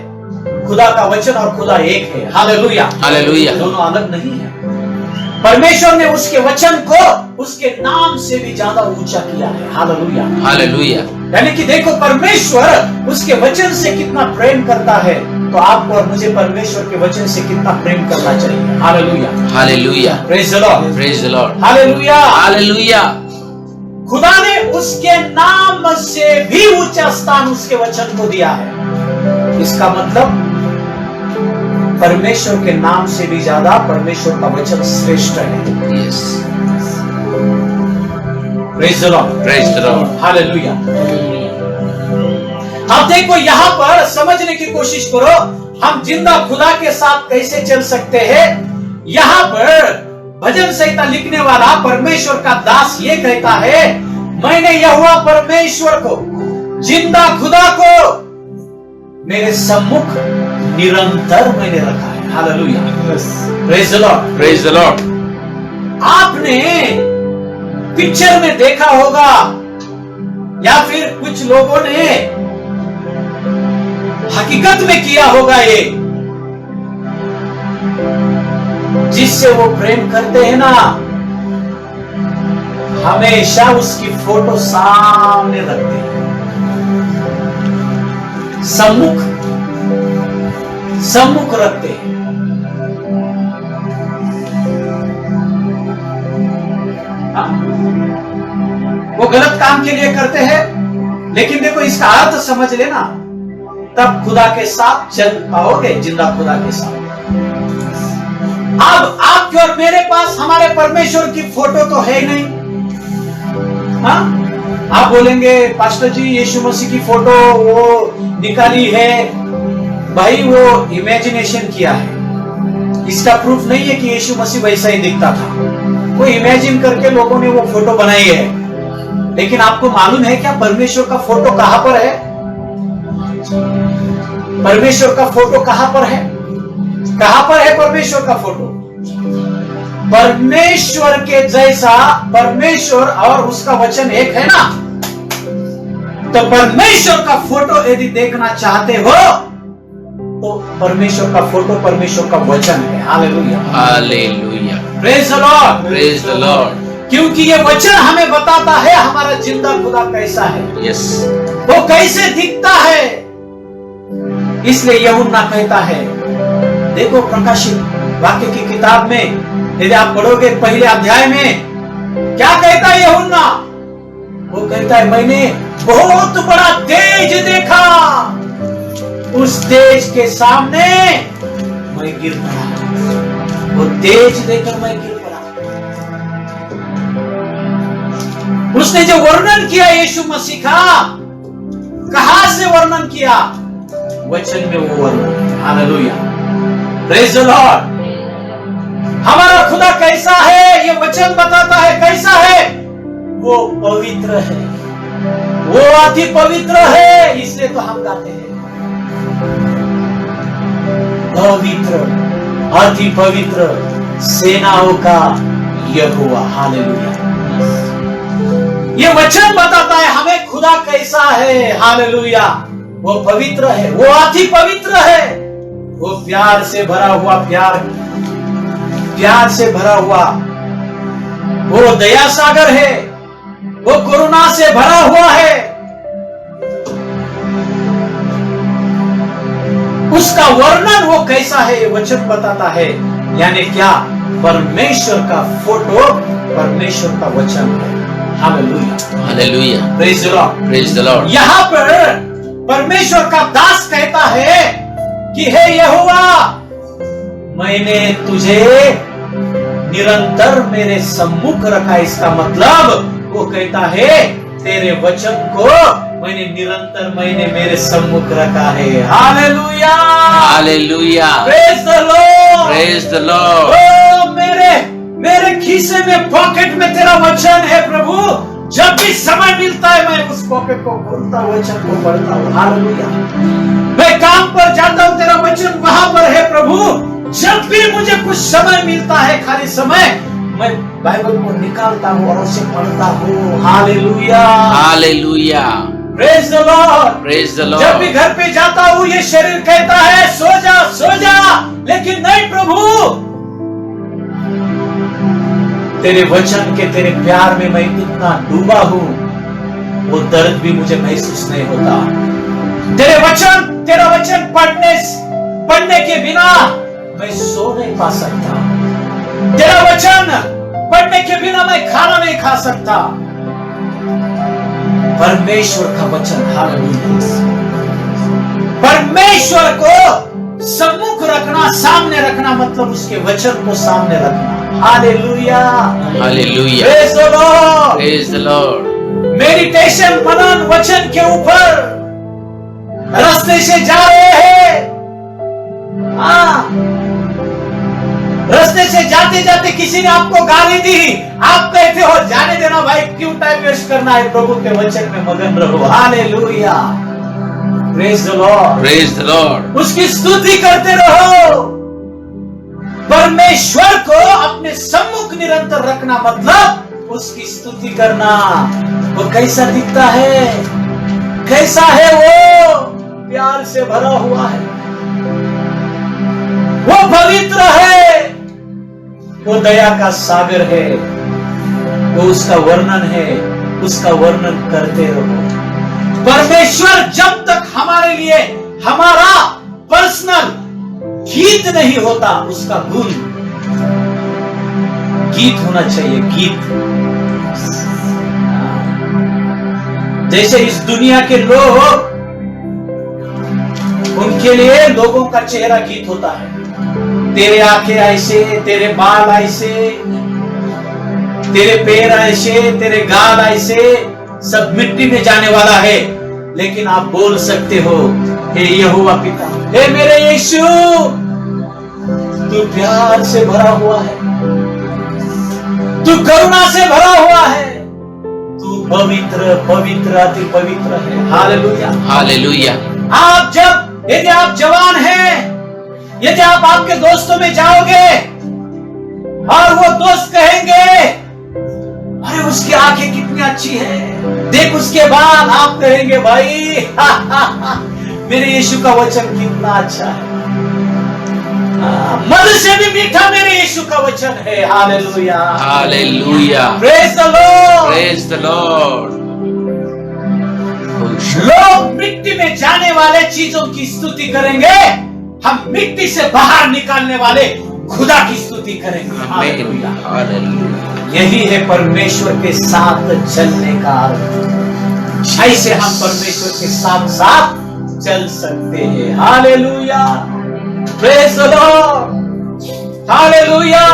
खुदा का वचन और खुदा एक है। Hallelujah, hallelujah. दोनों अलग नहीं है। परमेश्वर ने उसके वचन को उसके नाम से भी ज्यादा ऊंचा किया है। Hallelujah, hallelujah. यानी कि देखो परमेश्वर उसके वचन से कितना प्रेम करता है, तो आपको और मुझे परमेश्वर के वचन से कितना प्रेम करना चाहिए। Hallelujah, hallelujah, praise the Lord, praise the Lord, hallelujah, hallelujah. खुदा ने उसके नाम से भी ऊंचा स्थान उसके वचन को दिया है। इसका मतलब परमेश्वर के नाम से भी ज्यादा परमेश्वर का वचन श्रेष्ठ है। Yes, praise the Lord, praise the Lord, hallelujah. अब देखो यहां पर समझने की कोशिश करो, हम जिंदा खुदा के साथ कैसे चल सकते हैं। यहां पर भजन संहिता लिखने वाला परमेश्वर का दास ये कहता है, मैंने यहोवा परमेश्वर को, जिंदा खुदा को मेरे सम्मुख निरंतर मैंने रखा है। Hallelujah, praise the Lord, praise the Lord. आपने पिक्चर में देखा होगा या फिर कुछ लोगों ने हकीकत में किया होगा, ये जिससे वो प्रेम करते हैं ना, हमेशा उसकी फोटो सामने रखते हैं, सम्मुख रखते हैं। वो गलत काम के लिए करते हैं, लेकिन देखो इसका अर्थ समझ लेना, तब खुदा के साथ चल पाओगे, जिंदा खुदा के साथ। अब आपके और मेरे पास हमारे परमेश्वर की फोटो तो है ही नहीं। हाँ, आप बोलेंगे पास्टर जी यीशु मसीह की फोटो वो निकाली है, भाई वो इमेजिनेशन किया है। इसका प्रूफ नहीं है कि यीशु मसीह वैसा ही दिखता था, वो इमेजिन करके लोगों ने वो फोटो बनाई है। लेकिन आपको मालूम है क्या परमेश्वर का फोटो कहां पर है? परमेश्वर का फोटो कहां पर है? कहां पर है परमेश्वर का फोटो? परमेश्वर के जैसा परमेश्वर और उसका वचन एक है ना, तो परमेश्वर का फोटो यदि देखना चाहते हो तो परमेश्वर का फोटो परमेश्वर का वचन है। Hallelujah, hallelujah, praise the Lord, praise the Lord. क्योंकि ये वचन हमें बताता है हमारा जिंदा खुदा कैसा है, यस, वो कैसे दिखता है। इसलिए यूहन्ना कहता है, देखो प्रकाशित वाक्य की किताब में यदि आप पढ़ोगे पहले अध्याय में क्या कहता है यूहन्ना? वो कहता है मैंने बहुत बड़ा तेज देखा, उस तेज के सामने मैं गिर पड़ा। वो तेज देखकर मैं गिर पड़ा। उसने जो वर्णन किया यीशु मसीह का, कहां से वर्णन किया? वचन में वो वर्णन। Hallelujah, praise the Lord. हमारा खुदा कैसा है ये वचन बताता है। कैसा है? वो पवित्र है, वो अति पवित्र है। इसलिए तो हम गाते हैं पवित्र, अति पवित्र सेनाओं का यहोवा। हालेलुया, ये वचन बताता है हमें खुदा कैसा है। हालेलुया, वो पवित्र है, वो अति पवित्र है, वो प्यार से भरा हुआ, प्यार से भरा हुआ, वो दया सागर है, वो कोरोना से भरा हुआ है। उसका वर्णन वो कैसा है ये वचन बताता है, यानी क्या, परमेश्वर का फोटो, परमेश्वर का वचन है। Hallelujah, hallelujah, praise the Lord, praise the Lord. यहां पर परमेश्वर का दास कहता है कि हे यहोवा, मैंने तुझे निरंतर मेरे सम्मुख रखा। इसका मतलब वो कहता है तेरे वचन को मैंने मेरे सम्मुख रखा है। Hallelujah, hallelujah, praise the Lord, praise the Lord. ओ मेरे खीसे में, पॉकेट में तेरा वचन है प्रभु। जब भी समय मिलता है मैं उस पॉकेट को खोलता हूं, वचन को पढ़ता हूं। हालेलुया, मैं काम पर जाता हूं, तेरा वचन वहां पर है प्रभु। जब भी मुझे कुछ समय मिलता है, खाली समय, मैं बाइबल को निकालता हूं और उसे पढ़ता हूं। Hallelujah, hallelujah, praise the Lord, praise the जब भी लॉर्ड। घर पे जाता हूं ये शरीर कहता है सो जा सो जा, लेकिन नहीं प्रभु, तेरे वचन के, तेरे प्यार में मैं इतना डूबा हूं, वो दर्द भी मुझे महसूस नहीं होता। तेरा वचन पढ़ने के बिना मैं सो नहीं पा सकता। तेरा वचन पढ़ने के बिना मैं खाना नहीं खा सकता। परमेश्वर का वचन, हालेलुया, परमेश्वर को सम्मुख रखना, सामने रखना, मतलब उसके वचन को सामने रखना। Hallelujah, hallelujah, praise the Lord, praise the Lord. Meditation, मनन वचन के ऊपर। रास्ते से जा रहे हैं, रास्ते से जाते जाते किसी ने आपको गाली दी, आप कहते हो जाने देना भाई, क्यों टाइम वेस्ट करना है, प्रभु के वचन में मगन रहो। Hallelujah, praise the Lord, praise the Lord. उसकी स्तुति करते रहो। परमेश्वर को अपने सम्मुख निरंतर रखना मतलब उसकी स्तुति करना। वो कैसा दिखता है, कैसा है वो, प्यार से भरा हुआ है, वो पवित्र है, वो दया का सागर है, वो उसका वर्णन है, उसका वर्णन करते रहो। परमेश्वर जब तक हमारे लिए हमारा पर्सनल गीत नहीं होता, उसका गुण गीत होना चाहिए, गीत। जैसे इस दुनिया के लोग, उनके लिए लोगों का चेहरा गीत होता है। तेरे आंखें ऐसे, तेरे बाल ऐसे, तेरे पैर ऐसे, तेरे गाल ऐसे, सब मिट्टी में जाने वाला है, लेकिन आप बोल सकते हो, हे यहोवा पिता, हे मेरे यीशु, तू प्यार से भरा हुआ है, तू करुणा से भरा हुआ है, तू पवित्र पवित्र अति पवित्र है। Hallelujah, hallelujah. यदि आप जवान हैं, यदि आप आपके दोस्तों में जाओगे और वो दोस्त कहेंगे अरे उसकी आंखें कितनी अच्छी है, देख उसके बाल, आप कहेंगे भाई मेरे यीशु का वचन कितना अच्छा है, मधु से भी मीठा मेरे यीशु का वचन है। Hallelujah, hallelujah, praise the Lord, praise the Lord. लोग मिट्टी में जाने वाले चीजों की स्तुति करेंगे, हम मिट्टी से बाहर निकालने वाले खुदा की स्तुति करेंगे। Hallelujah, hallelujah. यही है परमेश्वर के साथ चलने का अर्थ। ऐसे हम परमेश्वर के साथ साथ चल सकते हैं। Hallelujah, praise the Lord, hallelujah.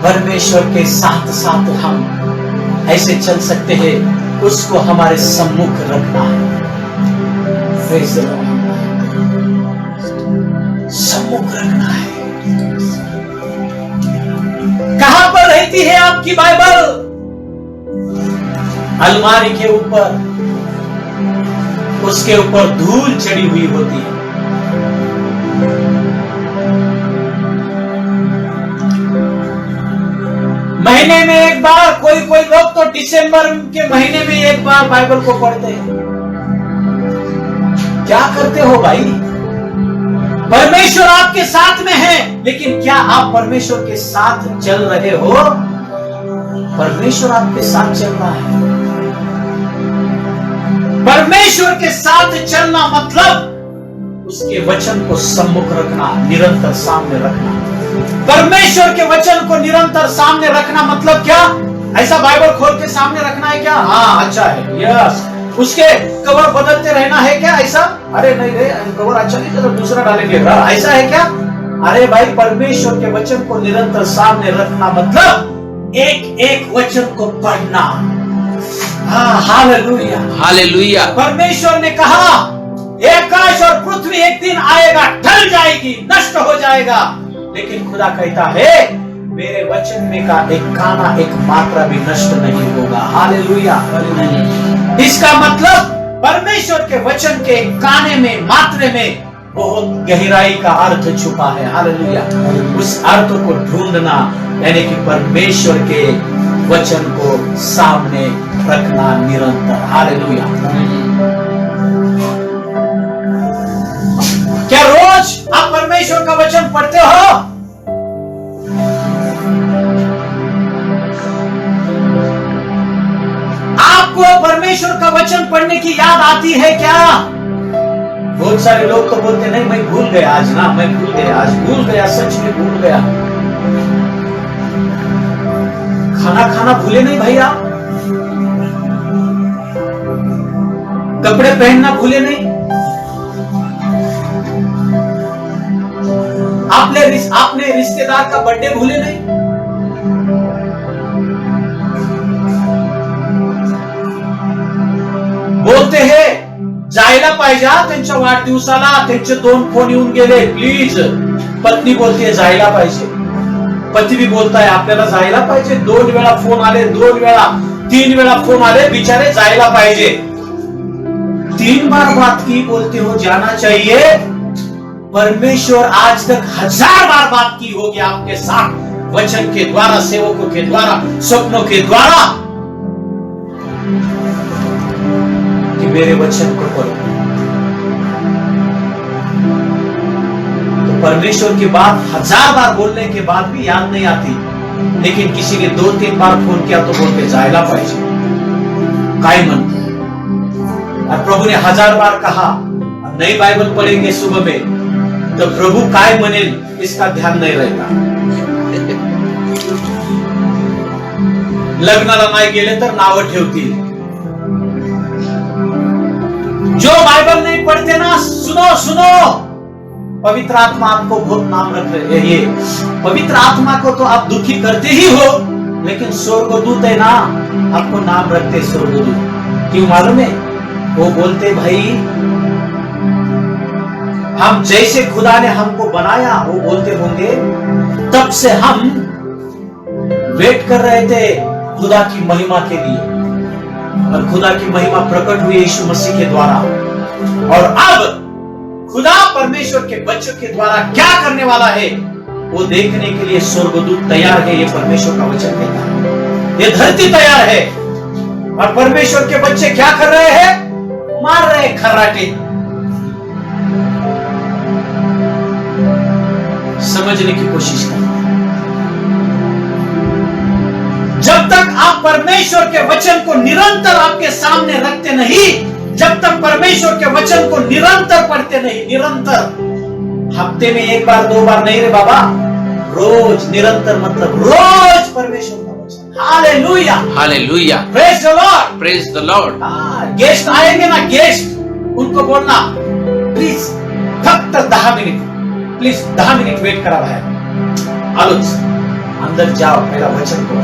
परमेश्वर के साथ साथ हम ऐसे चल सकते हैं, उसको हमारे सम्मुख रखना है। प्रेज द लॉर्ड, सम्मुख रखना है। कहां पर रहती है आपकी बाइबल? अलमारी के ऊपर, उसके ऊपर धूल चढ़ी हुई होती है। महीने में एक बार, कोई कोई लोग तो दिसंबर के महीने में एक बार बाइबल को पढ़ते हैं। क्या करते हो भाई? परमेश्वर आपके साथ में है, लेकिन क्या आप परमेश्वर के साथ चल रहे हो? परमेश्वर आपके साथ चल रहा है। परमेश्वर के साथ चलना मतलब उसके वचन को सम्मुख रखना, निरंतर सामने रखना। परमेश्वर के वचन को निरंतर सामने रखना मतलब क्या? ऐसा बाइबल खोल के सामने रखना है क्या? हाँ, अच्छा है, यस। उसके कवर बदलते रहना है क्या? ऐसा? अरे नहीं रे, कवर अच्छा नहीं तो दूसरा डालेंगे, ऐसा है क्या? अरे भाई, परमेश्वर के वचन को निरंतर सामने रखना मतलब एक एक वचन को पढ़ना। हाँ, हालेलुया, हालेलुया। परमेश्वर ने कहा आकाश और पृथ्वी एक दिन आएगा, ढल जाएगी, नष्ट हो जाएगा, लेकिन खुदा कहता है मेरे वचन में का एक काना, एक मात्रा भी नष्ट नहीं होगा। हालेलुया। इसका मतलब परमेश्वर के वचन के काने में, मात्रे में बहुत गहराई का अर्थ छुपा है। हालेलुया। उस अर्थ को ढूंढना यानी कि परमेश्वर के वचन को सामने रखना निरंतर। हालेलुया। क्या रोज आप परमेश्वर का वचन पढ़ते हो? आपको परमेश्वर का वचन पढ़ने की याद आती है क्या? बहुत सारे लोग तो बोलते नहीं, मैं भूल गया आज ना, मैं भूल गया, आज भूल गया, सच में भूल गया। खाना खाना भूले नहीं भैया, कपड़े पहनना भूले नहीं, आपने रिश्तेदार का बर्थडे भूले नहीं। बोलते हैं जायला पाहिजे त्यांच्या वाढदिवसाला, त्यांचे 2 फोन येऊन गेले, प्लीज। पत्नी बोलते जायला पाहिजे, पती भी बोलता है आपल्याला जायला पाहिजे। 2 वेळा फोन आले, 2 वेळा 3 वेळा फोन आले, बिचारे जायला पाहिजे। 3 बार बात की, बोलते हो जाना चाहिए। परमेश्वर आज तक 1000 बार बात की होगी आपके साथ, वचन के द्वारा, सेवकों के द्वारा, स्वप्नों के द्वारा, कि मेरे वचन को पढ़ो। तो परमेश्वर की बात 1000 बार बोलने के बाद भी याद नहीं आती, लेकिन किसी ने 2-3 बार फोन किया तो बोलते जायला पाहिजे, काय म्हणते। और प्रभु ने 1000 बार कहा, नई बाइबल पढ़ेंगे सुबह में तो प्रभु काय मनेल इसका ध्यान नहीं रहेगा। लग्नाला नाही गेले तर नाव ठेवतील। जो बाइबल नहीं पढ़ते ना, सुनो सुनो, पवित्र आत्मा आपको बहुत नाम रख रहे हैं। ये पवित्र आत्मा को तो आप दुखी करते ही हो, लेकिन स्वर्गदूत है ना, आपको नाम रखते स्वर्गदूत। क्यों मालूम है? वो बोलते भाई हम जैसे खुदा ने हमको बनाया, वो बोलते होंगे तब से हम वेट कर रहे थे खुदा की महिमा के लिए, और खुदा की महिमा प्रकट हुई यीशु मसीह के द्वारा। और अब खुदा परमेश्वर के बच्चों के द्वारा क्या करने वाला है वो देखने के लिए स्वर्गदूत तैयार है। ये परमेश्वर का वचन कहता है। ये धरती तैयार है, और परमेश्वर के बच्चे क्या कर रहे हैं? मार रहे हैं खर्राटे। समझने की कोशिश करें। जब तक आप परमेश्वर के वचन को निरंतर आपके सामने रखते नहीं, जब तक परमेश्वर के वचन को निरंतर पढ़ते नहीं, निरंतर, हफ्ते में 1 बार 2 बार नहीं रे बाबा, रोज, निरंतर मतलब रोज परमेश्वर का वचन। Hallelujah, hallelujah, praise the Lord, praise the Lord. Guest आएंगे ना, गेस्ट, उनको बोलना प्लीज फक्त 10 मिनट, प्लीज 10 मिनट वेट करा भाई, आलोच अंदर जाओ, मेरा वचन को।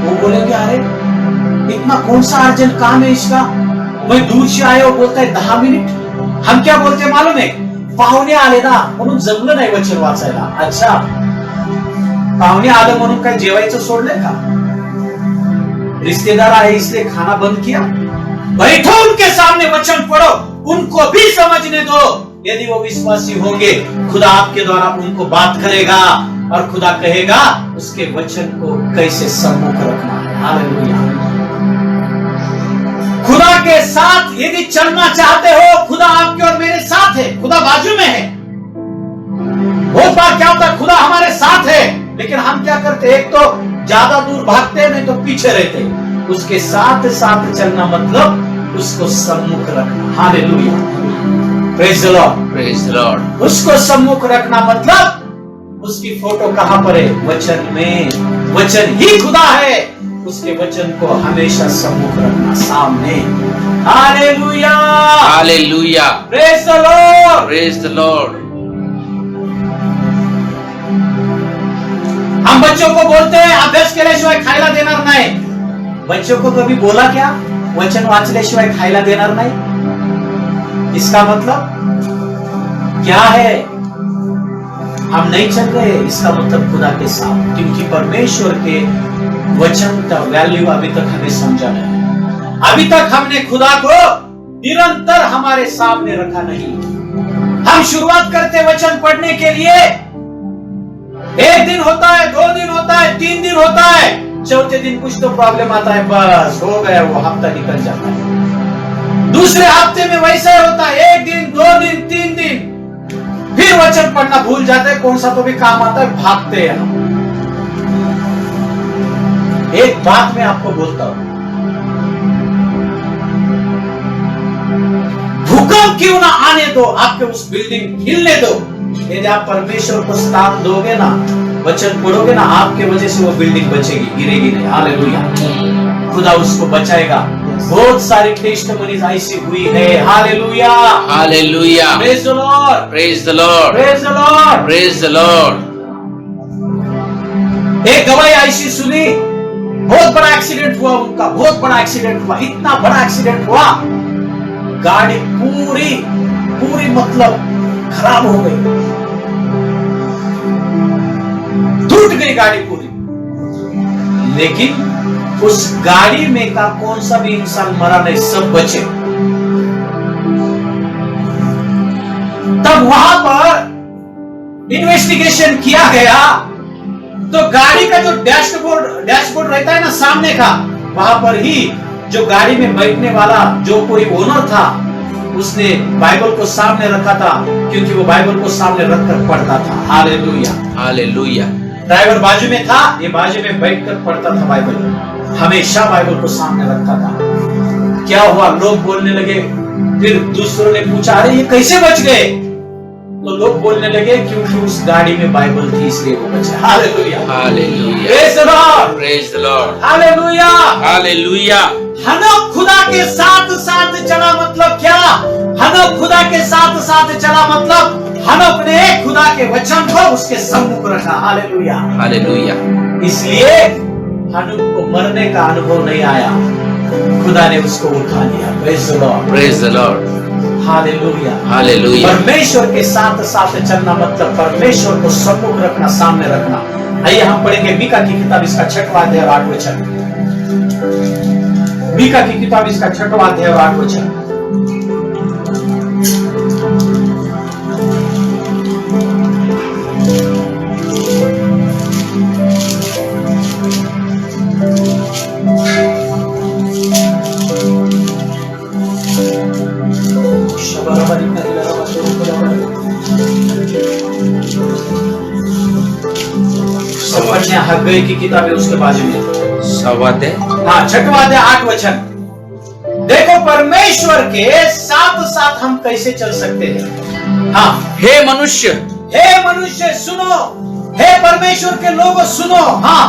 वो बोलेंगे अरे इतना कौन सा अर्जेंट काम है इसका, मैं दूर से आया, वो बोलता है 10 मिनिट। हम क्या बोलते हैं मालूम है? पाहुणे आले ना म्हणून जमलं नाही वचन वाचायला। अच्छा, पाहुणे आले म्हणून काय जेवायचं सोडलंय का? रिश्तेदार आए इसलिए खाना बंद किया? बैठो, उनके सामने वचन पढ़ो, उनको भी समझने दो। यदि वो विश्वासी होंगे, खुदा आपके द्वारा उनको बात करेगा, और खुदा कहेगा उसके वचन को कैसे सम्मुख रखना है। हालेलुया। खुदा के साथ यदि चलना चाहते हो, खुदा आपके और मेरे साथ है, खुदा बाजू में है। बहुत बार क्या होता है, खुदा हमारे साथ है, लेकिन हम क्या करते हैं? एक तो ज्यादा दूर भागते नहीं तो पीछे रहते। उसके साथ साथ चलना मतलब उसको सम्मुख रखना। Hallelujah, praise the Lord, praise the Lord. उसको सम्मुख रखना मतलब उसकी फोटो कहां पर है? वचन में। वचन ही खुदा है, उसके वचन को हमेशा सम्मुख रखना, सामने। Hallelujah, hallelujah, praise the Lord, praise the Lord. हम बच्चों को बोलते हैं अभ्यास केल्याशिवाय खायला देणार नाही। बच्चों को कभी बोला क्या वचन वाचल्याशिवाय खायला देणार नहीं? इसका मतलब क्या है? हम नहीं चल रहे, इसका मतलब खुदा के साथ, क्योंकि परमेश्वर के वचन का वैल्यू अभी तक हमें समझा नहीं। अभी तक हमने खुदा को निरंतर हमारे सामने रखा नहीं। हम शुरुआत करते वचन पढ़ने के लिए, एक दिन होता है, 2 दिन होता है, 3 दिन होता है, चौथे दिन कुछ तो प्रॉब्लम आता है, बस हो गया, वो हफ्ता निकल जाता है। दूसरे हफ्ते में वैसा होता है, 1 दिन, 2 दिन, 3 दिन, फिर वचन पढ़ना भूल जाते हैं। कौन सा तो भी काम आता है, भागते हैं हम। एक बात मैं आपको बोलता हूं, भूकंप क्यों ना आने दो, आपके उस बिल्डिंग हिलने दो। यदि आप परमेश्वर को स्थान दोगे ना, वचन पढ़ोगे ना, आपके वजह से वो बिल्डिंग बचेगी, गिरेगी नहीं। हालेलुया, खुदा उसको बचाएगा। बहुत सारी टेस्टमनीज ऐसी हुई है। Hallelujah, hallelujah, praise the Lord, praise the Lord, praise the Lord, praise the Lord. एक गवाही ऐसी सुनी, बहुत बड़ा एक्सीडेंट हुआ उनका, बहुत बड़ा एक्सीडेंट हुआ, इतना बड़ा एक्सीडेंट हुआ, गाड़ी पूरी पूरी मतलब खराब हो गई, टूट गई गाड़ी पूरी। लेकिन उस गाड़ी में का कौन सा भी इंसान मरा नहीं, सब बचे। तब वहां पर इन्वेस्टिगेशन किया गया, तो गाड़ी का जो डैशबोर्ड रहता है ना सामने का, वहां पर ही जो गाड़ी में बैठने वाला जो कोई ओनर था, उसने बाइबल को सामने रखा था, क्योंकि वो बाइबल को सामने रखकर पढ़ता था। Hallelujah, hallelujah. ड्राइवर बाजू में था, ये बाजू में बैठकर पढ़ता था बाइबल, हमेशा बाइबल को सामने रखता था। क्या हुआ? लोग बोलने लगे, फिर दूसरों ने पूछा, अरे ये कैसे बच गए? तो लोग बोलने लगे, क्योंकि उस गाड़ी में बाइबल थी, इसलिए वो बचे। Hallelujah, hallelujah, praise the Lord, praise the Lord. Hallelujah, hallelujah. हनोक खुदा के साथ साथ चला मतलब क्या? हनोक खुदा के साथ साथ चला मतलब हनोक ने खुदा के वचन को उसके सम्मुख रखा। Hallelujah, hallelujah. इसलिए हनोक को मरने का अनुभव नहीं आया, खुदा ने उसको उठा लिया। Praise the Lord, praise the Lord. Hallelujah, hallelujah. परमेश्वर के साथ साथ चलना मतलब परमेश्वर को सम्मुख रखना, सामने रखना। आइए हम पढ़ेंगे मीका की किताब, इसका 6वां अध्याय और 8वां वचन। मीका की किताब, इसका 6वां अध्याय और 8वां वचन। हग्गई की किताब है, उसके बाजू में सवादे, हाँ 6वां अध्याय 8वां वचन। देखो परमेश्वर के साथ साथ हम कैसे चल सकते हैं। हाँ, हे मनुष्य, हे मनुष्य सुनो, हे परमेश्वर के लोगों सुनो। हाँ,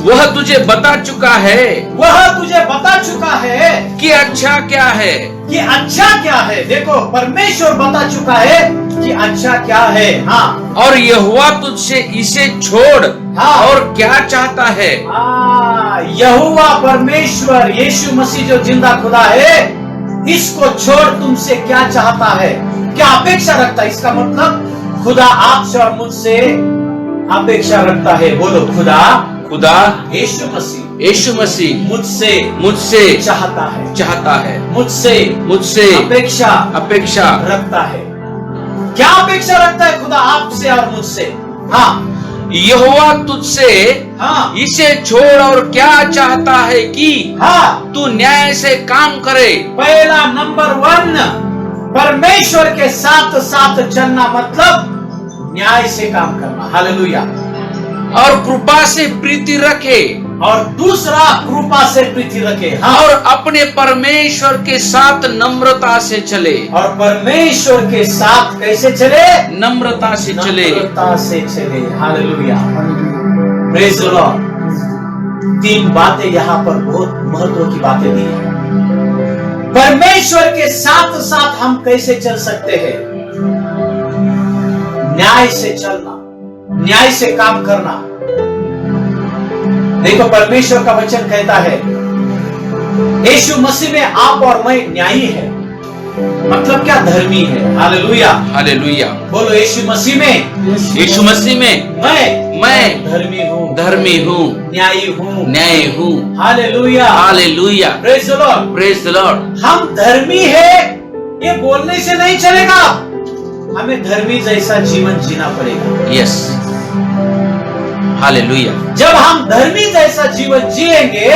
वह तुझे बता चुका है वह तुझे बता चुका है कि अच्छा क्या है। कि अच्छा क्या है। देखो परमेश्वर बता चुका है कि अच्छा क्या है। हाँ, और यहोवा तुझसे इसे छोड़ हाँ। और क्या चाहता है। यहोवा परमेश्वर यीशु मसीह जो जिंदा खुदा है, इसको छोड़ तुमसे क्या चाहता है, क्या अपेक्षा रखता है। इसका मतलब खुदा आपसे और मुझसे अपेक्षा रखता है। बोलो, खुदा यीशु मसीह मुझसे चाहता है, मुझसे अपेक्षा रखता है। क्या अपेक्षा रखता है खुदा आपसे और मुझसे? हाँ, यहोवा तुझसे हाँ, इसे छोड़ और क्या चाहता है कि हाँ, तू न्याय से काम करे। पहला नंबर 1, परमेश्वर के साथ साथ चलना मतलब न्याय से काम करना। हालेलुया, और कृपा से प्रीति रखे और दूसरा कृपा से प्रीति रखे। हाँ, और अपने परमेश्वर के साथ नम्रता से चले। और परमेश्वर के साथ कैसे चले? नम्रता से चले। नम्रता से चले। Hallelujah, praise the Lord. 3 बातें यहाँ पर बहुत महत्व की बातें दी है। परमेश्वर के साथ साथ हम कैसे चल सकते हैं? न्याय से चलना, न्याय से काम करना। देखो, परमेश्वर का वचन कहता है यीशु मसीह में आप और मैं न्यायी है। मतलब क्या? धर्मी है। Hallelujah, hallelujah. बोलो, यीशु मसीह में, यीशु मसीह में मैं धर्मी हूँ, धर्मी हूँ, न्यायी हूँ, न्यायी हूँ। Hallelujah, hallelujah, praise the Lord. Praise the Lord. हम धर्मी है ये बोलने से नहीं चलेगा, हमें धर्मी जैसा जीवन जीना पड़ेगा। Yes, hallelujah. जब हम धर्मी जैसा जीवन जिएंगे,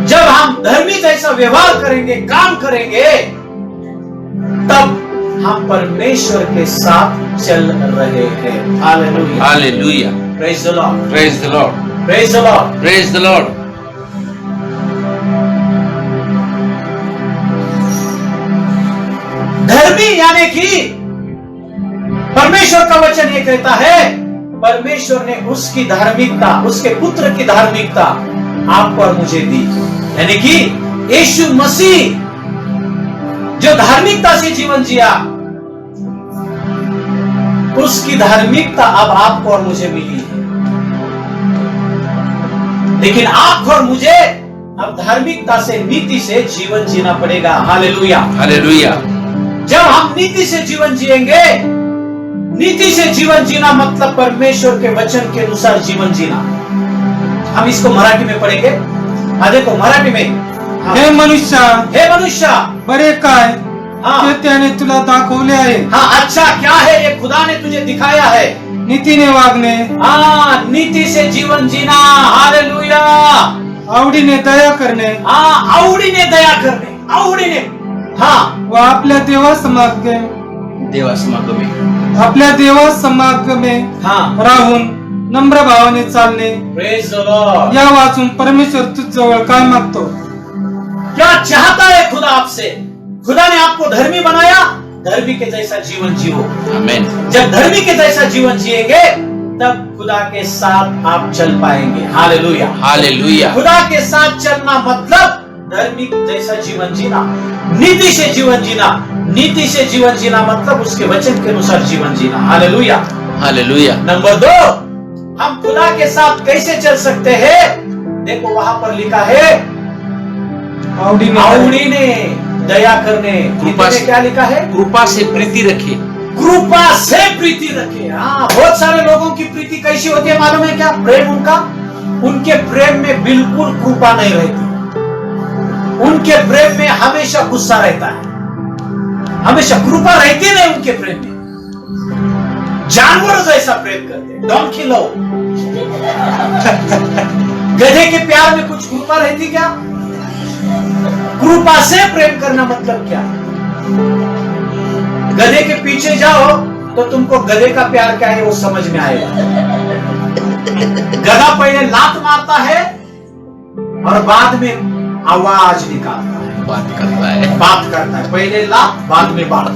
जब हम धर्मी जैसा व्यवहार करेंगे, काम करेंगे, तब हम परमेश्वर के साथ चल रहे हैं। Hallelujah, hallelujah. Praise the Lord, praise the Lord, praise the Lord, praise the Lord. धर्मी यानी कि परमेश्वर का वचन ये कहता है, परमेश्वर ने उसकी धार्मिकता, उसके पुत्र की धार्मिकता आपको और मुझे दी। यानी कि यीशु मसीह जो धार्मिकता से जीवन जिया, उसकी धार्मिकता अब आपको और मुझे मिली है। लेकिन आपको और मुझे अब धार्मिकता से, नीति से जीवन जीना पड़ेगा। Hallelujah, hallelujah. जब हम नीति से जीवन जिएंगे, नीति से जीवन जीना मतलब परमेश्वर के वचन के अनुसार जीवन जीना। हम इसको मराठी में पढ़ेंगे। हाँ, देखो मराठी में। हाँ। हे मनुष्य, हे मनुष्य, बरे काय हाँ। ते त्याने तुला दाखवले आहे, हाँ, अच्छा क्या है ये खुदा ने तुझे दिखाया है? नीतीने वागणे, हाँ, नीति से जीवन जीना। हालेलुया, आवडीने दया करणे हाँ, आवडीने दया करणे, आवडीने, हाँ, व आपल्या देवासमागमे आपल्या देवासमागमे हाँ, राहून नम्र भावाने चालणे। Praise the Lord. या वाचून परमेश्वर तुझजवळ काय मागतो? क्या चाहता है खुदा आपसे? खुदा ने आपको धर्मी बनाया, धर्मी के जैसा जीवन जियो। आमीन। जब धर्मी के जैसा जीवन जिएंगे, तब खुदा के साथ आप चल पाएंगे। Hallelujah, hallelujah. खुदा के साथ चलना मतलब धर्मी जैसा जीवन जीना, नीति से जीवन जीना। नीति से जीवन जीना मतलब उसके वचन के अनुसार जीवन जीना। Hallelujah, hallelujah. नंबर 2, हम खुदा के साथ कैसे चल सकते हैं? देखो वहां पर लिखा है, आवडीने दया करने। कृपा में से क्या लिखा है? कृपा से प्रीति रखे। कृपा से प्रीति रखे। हाँ, बहुत सारे लोगों की प्रीति कैसी होती है मालूम है क्या? प्रेम उनका, उनके प्रेम में बिल्कुल कृपा नहीं रहती। उनके प्रेम में हमेशा गुस्सा रहता है, हमेशा कृपा रहती नहीं उनके प्रेम में। जानवर जैसा प्रेम करते हैं, डोंकी लव। गधे के प्यार में कुछ कृपा रहती क्या? कृपा से प्रेम करना मतलब क्या? गधे के पीछे जाओ तो तुमको गधे का प्यार क्या है वो समझ में आएगा। गधा पहले लात मारता है और बाद में आवाज निकालता है, बात करता है, बात करता है। पहले लात, बाद में बात।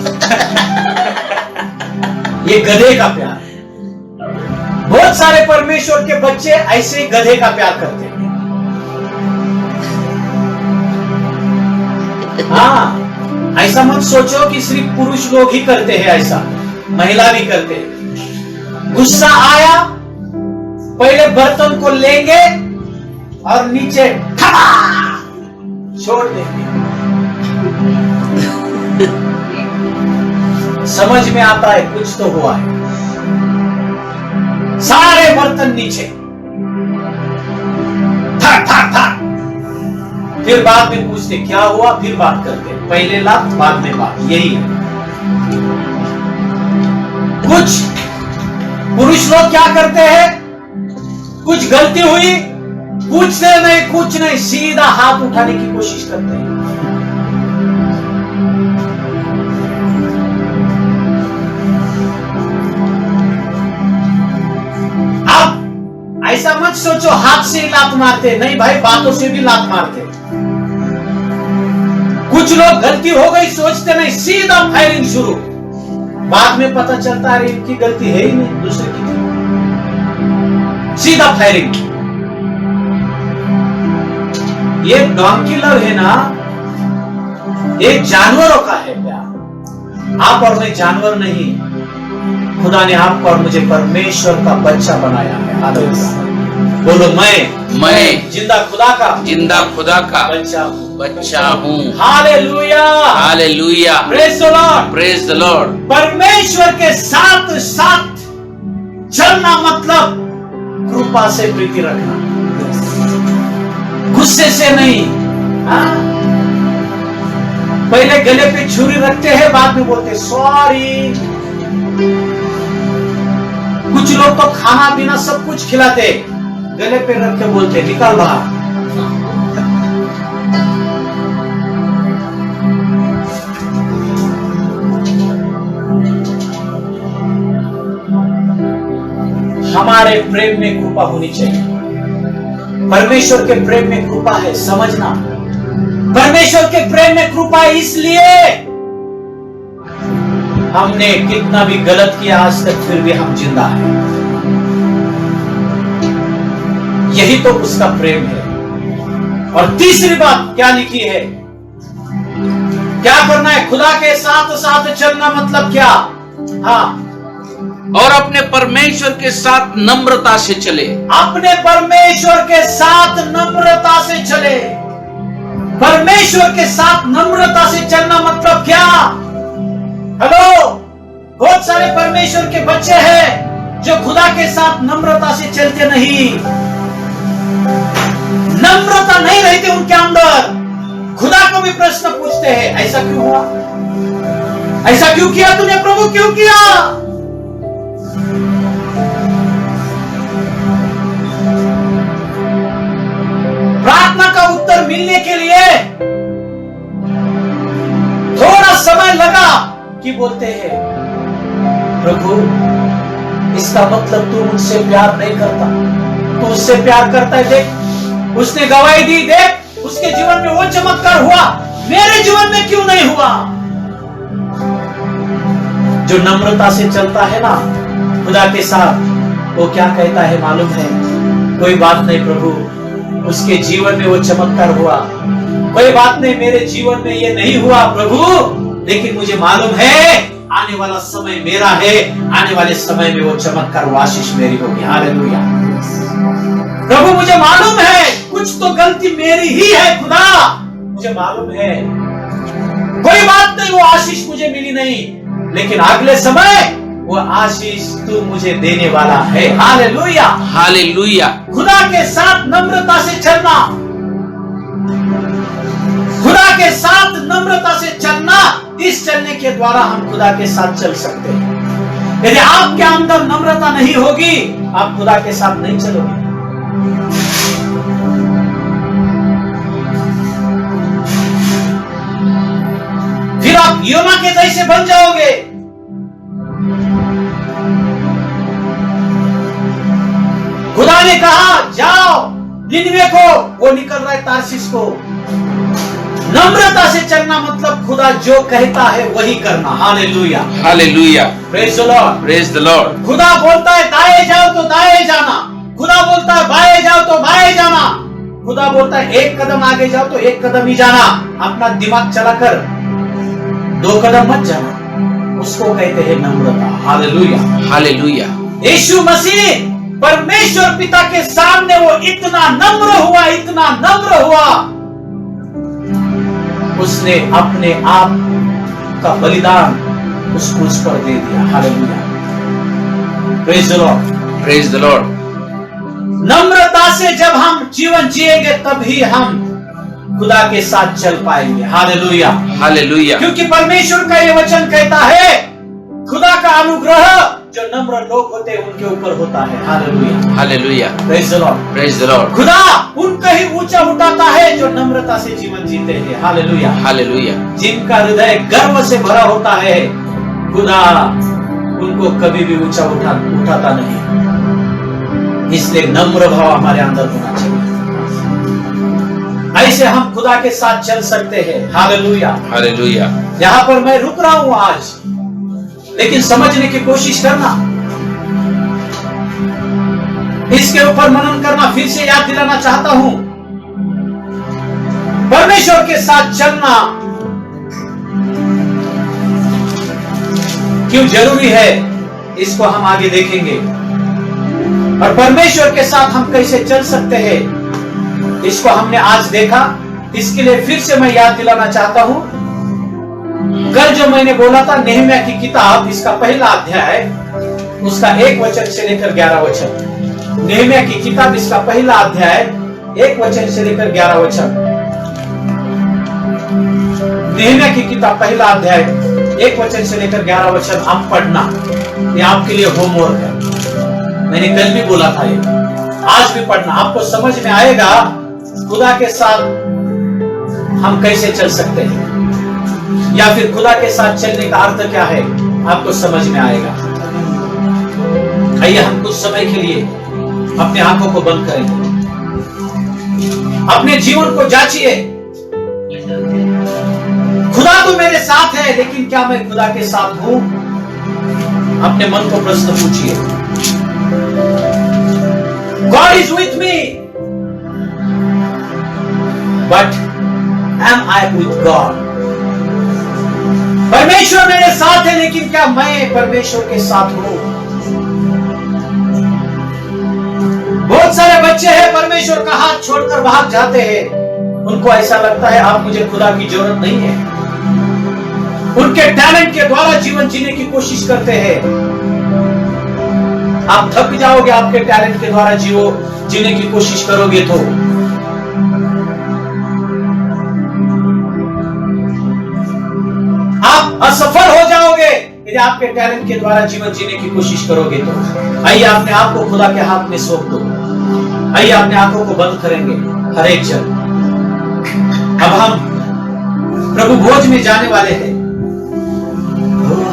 ये गधे का प्यार है। बहुत सारे परमेश्वर के बच्चे ऐसे गधे का प्यार करते हैं। हाँ, ऐसा मत सोचो कि सिर्फ पुरुष लोग ही करते हैं, ऐसा महिला भी करते हैं। गुस्सा आया, पहले बर्तन को लेंगे और नीचे छोड़ देंगे। समझ में आता है कुछ तो हुआ है। सारे बर्तन नीचे, थक थक थक। फिर बाद में पूछते क्या हुआ, फिर बात करते। पहले लात, बाद में बात, यही है। कुछ पुरुष लोग क्या करते हैं? कुछ गलती हुई, पूछते नहीं, कुछ नहीं, सीधा हाथ उठाने की कोशिश करते हैं। मत सोचो हाथ से ही लात मारते, नहीं भाई, बातों से भी लात मारते। कुछ लोग गलती हो गई सोचते नहीं, सीधा फायरिंग शुरू। बाद में पता चलता है इनकी गलती है ही नहीं, दूसरे की थी। सीधा फायरिंग। ये डॉन्की लव है ना, ये जानवरों का है प्यार। आप और मैं जानवर नहीं, खुदा ने आपको और मुझे परमेश्वर का बच्चा बनाया है। हालेलुया। बोलो मैं जिंदा खुदा का बच्चा हूँ। Hallelujah, hallelujah, praise the Lord, praise the Lord. परमेश्वर के साथ साथ चलना मतलब कृपा से प्रीति रखना, गुस्से से नहीं। हाँ? पहले गले पे छुरी रखते हैं, बाद में बोलते सॉरी। कुछ लोग तो खाना पीना सब कुछ खिलाते, गले पे रख के बोलते निकल बाहर। हमारे प्रेम में कृपा होनी चाहिए। परमेश्वर के प्रेम में कृपा है, समझना। परमेश्वर के प्रेम में कृपा है, इसलिए हमने कितना भी गलत किया आज तक फिर भी हम जिंदा हैं। यही तो उसका प्रेम है। और तीसरी बात क्या लिखी है, क्या करना है? खुदा के साथ साथ चलना मतलब क्या? हाँ, और अपने परमेश्वर के साथ नम्रता से चले। अपने परमेश्वर के साथ नम्रता से चले। परमेश्वर के साथ नम्रता से चलना मतलब क्या? हेलो, बहुत सारे परमेश्वर के बच्चे हैं जो खुदा के साथ नम्रता से चलते नहीं। नम्रता नहीं रहती उनके अंदर। खुदा को भी प्रश्न पूछते हैं, ऐसा क्यों हुआ? ऐसा क्यों किया तूने प्रभु, क्यों किया? प्रार्थना का उत्तर मिलने के लिए थोड़ा समय लगा कि बोलते हैं प्रभु इसका मतलब तू मुझसे प्यार नहीं करता, तू उससे प्यार करता है। देख उसने गवाही दी, देख उसके जीवन में वो चमत्कार हुआ, मेरे जीवन में क्यों नहीं हुआ? जो नम्रता से चलता है ना खुदा के साथ, वो क्या कहता है मालूम है? कोई बात नहीं प्रभु, उसके जीवन में वो चमत्कार हुआ। कोई बात नहीं, मेरे जीवन में ये नहीं हुआ प्रभु, लेकिन मुझे मालूम है आने वाला समय मेरा है, आने वाले समय में वो चमत्कार, वो आशीष मेरी होगी। हालेलुया। प्रभु मुझे मालूम है कुछ तो गलती मेरी ही है, खुदा मुझे मालूम है। कोई बात नहीं, वो आशीष मुझे मिली नहीं, लेकिन अगले समय वो आशीष तू मुझे देने वाला है। Hallelujah, hallelujah. खुदा के साथ नम्रता से चलना, खुदा के साथ नम्रता से चलना, इस चलने के द्वारा हम खुदा के साथ चल सकते हैं। यदि आपके अंदर नम्रता नहीं होगी, आप खुदा के साथ नहीं चलोगे। फिर आप योना के जैसे बन जाओगे। खुदा ने कहा जाओ निनवे को, वो निकल रहा है तारसीस को। नम्रता से चलना मतलब खुदा जो कहता है वही करना। Hallelujah, hallelujah. Praise the Lord, praise the Lord. खुदा बोलता है दाएं जाओ तो दाएं जाना, खुदा बोलता है बाएं जाओ तो बाएं जाना, खुदा बोलता है एक कदम आगे जाओ तो एक कदम ही जाना। अपना दिमाग चलाकर 2 कदम मत जाना, उसको कहते हैं नम्रता। Hallelujah, hallelujah. यीशु मसीह परमेश्वर पिता के सामने वो इतना नम्र हुआ, इतना नम्र हुआ, उसने अपने आप का बलिदान उस क्रूस पर दे दिया। Hallelujah, praise the Lord, praise the Lord. नम्रता से जब हम जीवन जिएंगे तभी हम खुदा के साथ चल पाएंगे। Hallelujah, hallelujah. क्योंकि परमेश्वर का ये वचन कहता है खुदा का अनुग्रह जो नम्र लोग होते हैं उनके ऊपर होता है। Hallelujah, hallelujah. Praise the Lord, praise the Lord. खुदा उनका ही ऊंचा उठाता है जो नम्रता से जीवन जीते हैं। Hallelujah, hallelujah. जिनका हृदय गर्व से भरा होता है, खुदा उनको कभी भी ऊंचा उठाता नहीं। इसलिए नम्र भाव हमारे अंदर होना चाहिए। ऐसे हम खुदा के साथ चल सकते हैं। Hallelujah, hallelujah. यहां पर मैं रुक रहा हूं आज, लेकिन समझने की कोशिश करना, इसके ऊपर मनन करना। फिर से याद दिलाना चाहता हूं, परमेश्वर के साथ चलना क्यों जरूरी है, इसको हम आगे देखेंगे। और परमेश्वर के साथ हम कैसे चल सकते हैं, इसको हमने आज देखा। इसके लिए फिर से मैं याद दिलाना चाहता हूं, कल जो मैंने बोला था नेहम्या की किताब, इसका पहला अध्याय, उसका 1 वचन से लेकर 11 वचन। नेहम्या की किताब, इसका पहला अध्याय 1 वचन से लेकर 11 वचन। नेहम्या की किताब पहला अध्याय 1 वचन से लेकर 11 वचन आप पढ़ना, ये आपके लिए होमवर्क है। मैंने कल भी बोला था, ये आज भी पढ़ना, आपको समझ में आएगा खुदा के साथ हम कैसे चल सकते हैं, या फिर खुदा के साथ चलने का अर्थ क्या है, आपको समझ में आएगा। आइए हम कुछ समय के लिए अपने आंखों को बंद करेंगे, अपने जीवन को जांचिए। खुदा तो मेरे साथ है, लेकिन क्या मैं खुदा के साथ हूं? अपने मन को प्रश्न पूछिए। God is with me, but am I with God? परमेश्वर मेरे साथ है, लेकिन क्या मैं परमेश्वर के साथ हूं? बहुत सारे बच्चे हैं परमेश्वर का हाथ छोड़कर भाग जाते हैं। उनको ऐसा लगता है अब मुझे खुदा की जरूरत नहीं है। उनके टैलेंट के द्वारा जीवन जीने की कोशिश करते हैं। आप थक जाओगे, आपके टैलेंट के द्वारा जीने की कोशिश करोगे तो। आप असफल हो जाओगे यदि आपके टैलेंट के द्वारा जीवन जीने की कोशिश करोगे तो। आइए अपने आप को खुदा के हाथ में सौंप दो। आइए अपने आंखों को बंद करेंगे हर एक जन। अब हम प्रभु भोज में जाने वाले हैं।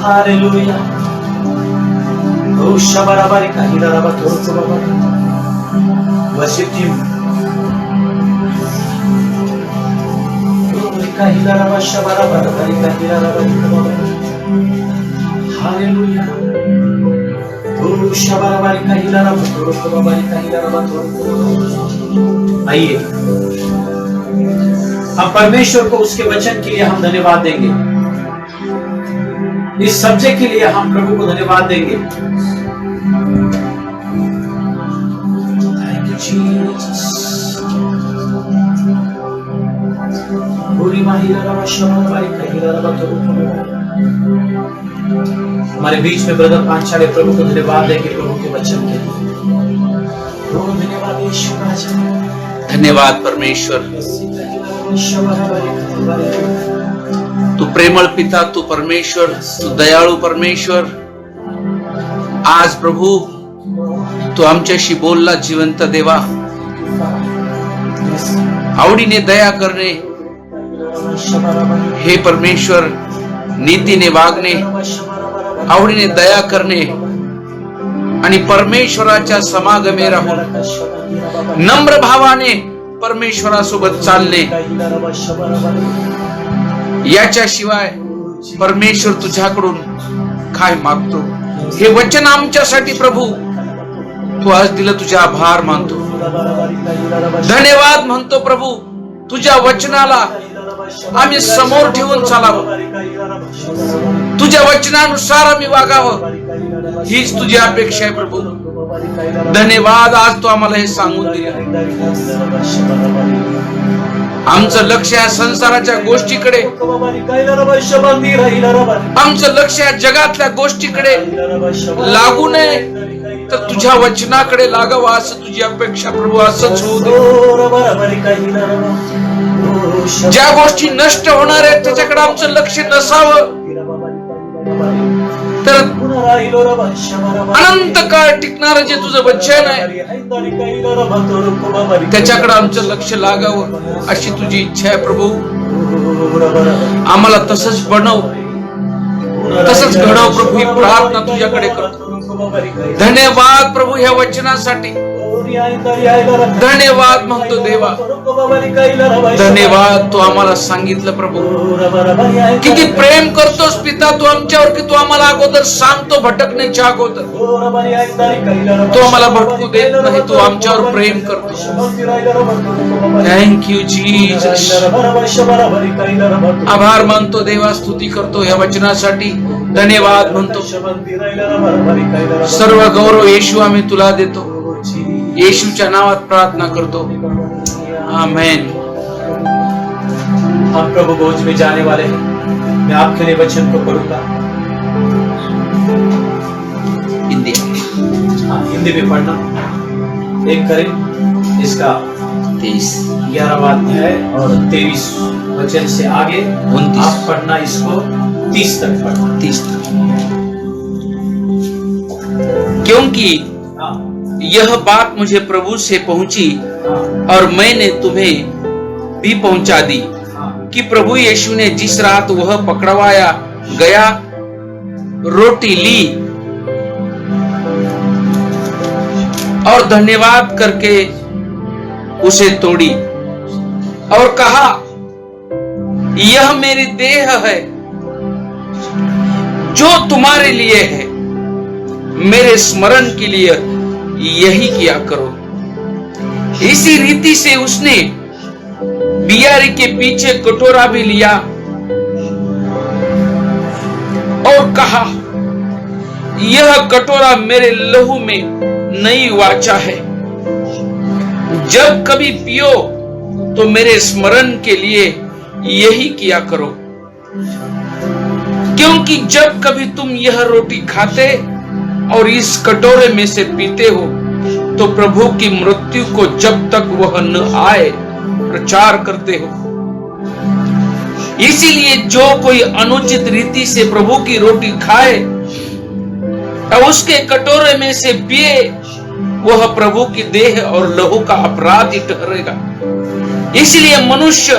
हालेलुया। Worship Him. Hallelujah. आइए हम परमेश्वर को उसके वचन के लिए हम धन्यवाद देंगे। इस सब्जेक्ट के लिए हम प्रभु को धन्यवाद देंगे। Thank you, Jesus. हमारे बीच में ब्रदर पांचाले प्रभु को धन्यवाद देंगे प्रभु के वचन के लिए। धन्यवाद ईश्वर, धन्यवाद परमेश्वर। तू प्रेमळ पिता, तू परमेश्वर, तू दयाळू परमेश्वर। आज प्रभू तू आमच्याशी बोलला जिवंत देवा। आवडीने दया करणे हे परमेश्वर, नीतीने वागणे, आवडीने दया करणे आणि परमेश्वराच्या समागमे राहून नम्र भावाने परमेश्वरासोबत चालणे, याच्याशिवाय परमेश्वर तुझ्याकडून काय मागतो? हे वचन आमच्यासाठी प्रभू तू आज दिलं, तुझे आभार मानतो, धन्यवाद म्हणतो प्रभू। तुझ्या वचनाला आम्ही समोर ठेवून चालावं, तुझ्या वचनानुसार आम्ही वागावं, हीच तुझी अपेक्षा आहे प्रभू। धन्यवाद, आज तू आम्हाला हे सांगून दिलं। आमचं लक्ष या संसाराच्या गोष्टीकडे, आमचं लक्ष या जगातल्या गोष्टीकडे लागू नये, तर तुझ्या वचनाकडे लागावं असं तुझी अपेक्षा प्रभू। असंच होऊ दे। ज्या गोष्टी नष्ट होणार आहेत त्याच्याकडे आमचं लक्ष नसावं, तर अनंत काळ टिकणारं जे तुझं वचन आहे त्याच्याकडे आमचं लक्ष लागावं अशी तुझी इच्छा आहे प्रभू। आम्हाला तसंच बनव, तसंच घडव प्रभू, ही प्रार्थना तुझ्याकडे करतो। धन्यवाद प्रभू ह्या वचनासाठी, धन्यवाद म्हणतो देवा. धन्यवाद. तू आम्हाला सांगितलं प्रभू किती प्रेम करतोस पिता तू आमच्यावर, की तू आम्हाला अगोदर सांगतो भटकण्याच्या अगोदर. तू आम्हाला भटकू देत नाही, तू आमच्यावर प्रेम करतो. Thank you Jesus. आभार मानतो देवा, स्तुती करतो या वचनासाठी. धन्यवाद म्हणतो. सर्व गौरव येशू आम्ही तुला देतो. येशूच्या नावात प्रार्थना करतो. आमेन. हम प्रभु भोज में जाने वाले हैं. मैं आपके लिए वचन को पढ़ूंगा. हिंदी. हाँ, हिंदी में पढ़ना. एक करें इसका 11वां अध्याय और 23 वचन से आगे 29 आप पढ़ना, इसको 30 तक पढ़ना. 30 तक. क्योंकि हाँ, यह बात मुझे प्रभु से पहुंची हाँ, और मैंने तुम्हें भी पहुंचा दी हाँ. कि प्रभु यीशु ने जिस रात वह पकड़वाया गया रोटी ली और धन्यवाद करके उसे तोड़ी और कहा, यह मेरी देह है जो तुम्हारे लिए है, मेरे स्मरण के लिए यही किया करो. इसी रीति से उसने बियारी के पीछे कटोरा भी लिया और कहा, यह कटोरा मेरे लहू में नई वाचा है. जब कभी पियो तो मेरे स्मरण के लिए यही किया करो. क्योंकि जब कभी तुम यह रोटी खाते और इस कटोरे में से पीते हो तो प्रभु की मृत्यु को जब तक वह न आए प्रचार करते हो. इसीलिए जो कोई अनुचित रीति से प्रभु की रोटी खाए और उसके कटोरे में से पिए वह प्रभु की देह और लहू का अपराधी ठहरेगा. इसलिए मनुष्य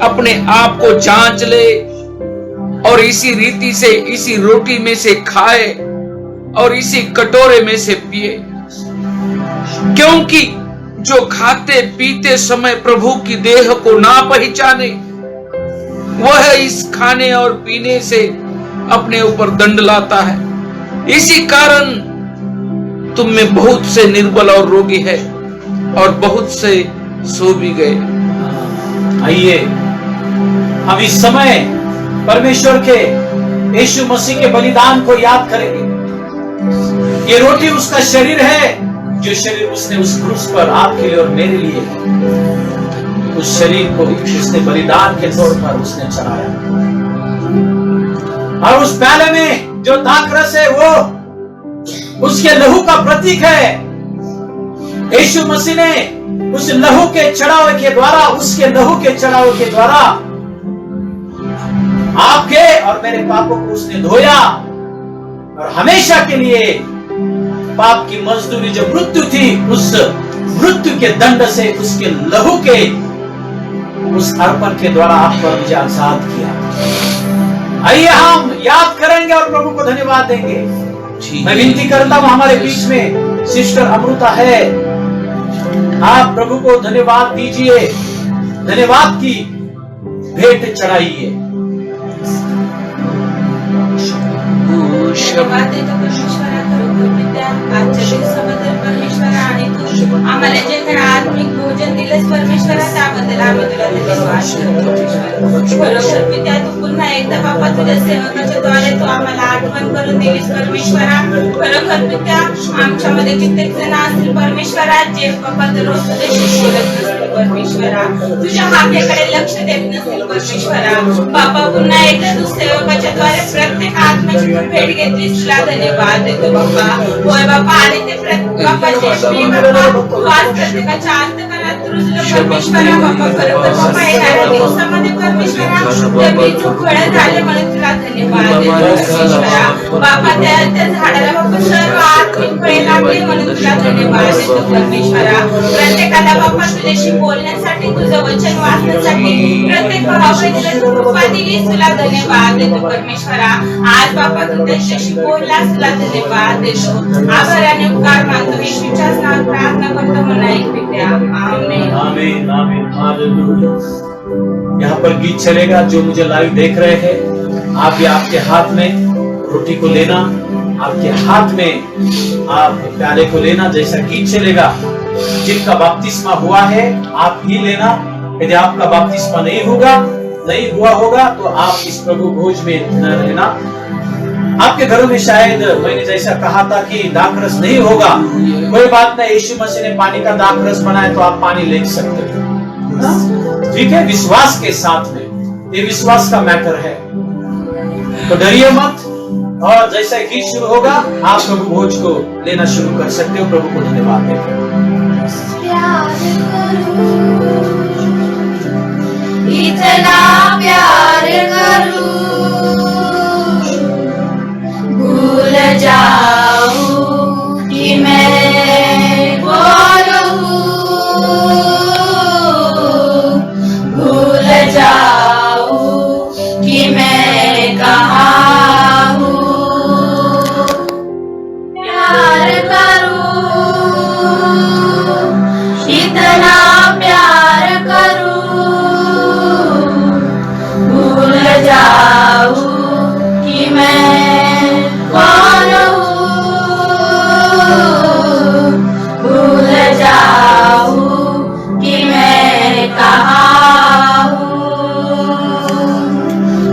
अपने आप को जांच ले और इसी रीति से इसी रोटी में से खाए और इसी कटोरे में से पिए. क्योंकि जो खाते पीते समय प्रभु की देह को ना पहचाने वह इस खाने और पीने से अपने ऊपर दंड लाता है. इसी कारण तुम में बहुत से निर्बल और रोगी है और बहुत से सो भी गए. आइए हम इस समय परमेश्वर के यीशु मसीह के बलिदान को याद करेंगे. ये रोटी उसका शरीर है, जो शरीर उसने उस क्रूस पर आपके लिए और मेरे लिए, उस शरीर को उसने बलिदान के तौर पर उसने चढ़ाया. और उस प्याले में जो दाखरस है वो उसके लहू का प्रतीक है. यीशु मसीह ने उस लहू के चढ़ावे के द्वारा, उसके लहू के चढ़ावे के द्वारा आपके और मेरे पापों को उसने धोया और हमेशा के लिए पाप की मजदूरी जो मृत्यु थी उस मृत्यु के दंड से उसके लहू के उस अर्पण के द्वारा आपको मुझे आजाद किया. आइए हम याद करेंगे और प्रभु को धन्यवाद देंगे. मैं विनती करता हूं हमारे बीच में सिस्टर अमृता है, आप प्रभु को धन्यवाद दीजिए, धन्यवाद की भेंट चढ़ाइए. आजच्या दिवसाबद्दल परमेश्वरा आणि तू आम्हाला जे काही आत्मिक भोजन दिलंस परमेश्वरा त्याबद्दल आम्ही तुला धन्यवाद करतो. बरोबर पित्या तू पुन्हा एकदा बापा तुझ्या सेवकाच्या द्वारे तू आम्हाला आठवण करून दिलीस परमेश्वरा. खरोखर पित्या आमच्यामध्ये कित्येक जण असतील परमेश्वरा जे बापा दररोज तुझ्याशी बोलत नसतील परमेश्वरा, तुझ्या हाकेकडे लक्ष देत नसतील परमेश्वरा. बापा पुन्हा एकदा तू सेवकाच्या द्वारे प्रत्येक आत्म्याची तू भेट घेतलीस, तुला धन्यवाद देतो बापा. होय बापा आणि ते बापा जे मी बापा तू आज प्रत्येकाच्या अंतकरणात रुजलं परमेश्वरा बाप्पा खरं बाप्पा येणाऱ्या दिवसामध्ये परमेश्वरा जमीन फळं झाले म्हणून तुला धन्यवाद देतो परमेश्वरा बाप्पा त्या झाडाला बाप्पा सर्व आत्मिक फळे लागली म्हणून तुला धन्यवाद देतो परमेश्वरा प्रत्येकाला बाप्पा तुझ्याशी बोलण्यासाठी तुझं वचन वाचण्यासाठी प्रत्येक भावाला तू कृपा दिलीस तुला धन्यवाद देतो परमेश्वरा आज बाप्पा तू त्याच्याशी बोललास तुला धन्यवाद देतो आभाराने उपकार मानतो येशूच्याच नावात प्रार्थना करतो म्हणा एक पित्या आमेन आमीन आमीन हालेलुया। यहाँ पर गीत चलेगा। जो मुझे लाइव देख रहे हैं, आप भी आपके हाथ में रोटी को लेना, आपके हाथ में आप प्याले को लेना। जैसा गीत चलेगा, जिनका बपतिस्मा हुआ है आप ही लेना। यदि आपका बपतिस्मा नहीं हुआ होगा तो आप इस प्रभु भोज में न रहना। आपके घरों में शायद मैंने जैसा कहा था कि दाखरस नहीं होगा, कोई बात नहीं। यीशु मसीह ने पानी का दाखरस बनाया तो आप पानी ले सकते हो, ठीक है, विश्वास के साथ में। ये विश्वास का मैटर है, तो डरिए मत। और जैसा गीत शुरू होगा आप प्रभु भोज को लेना शुरू कर सकते हो। प्रभु को धन्यवाद दें। इतना प्यार करूं भूल जाऊं कि मैं कौन हूँ, भूल जाऊं कि मैं कहाँ हूँ। प्यार करूं इतना प्यार करूं भूल जाऊं कि मैं कौन हूँ, भूल जाऊं कि मैं कहाँ हूँ।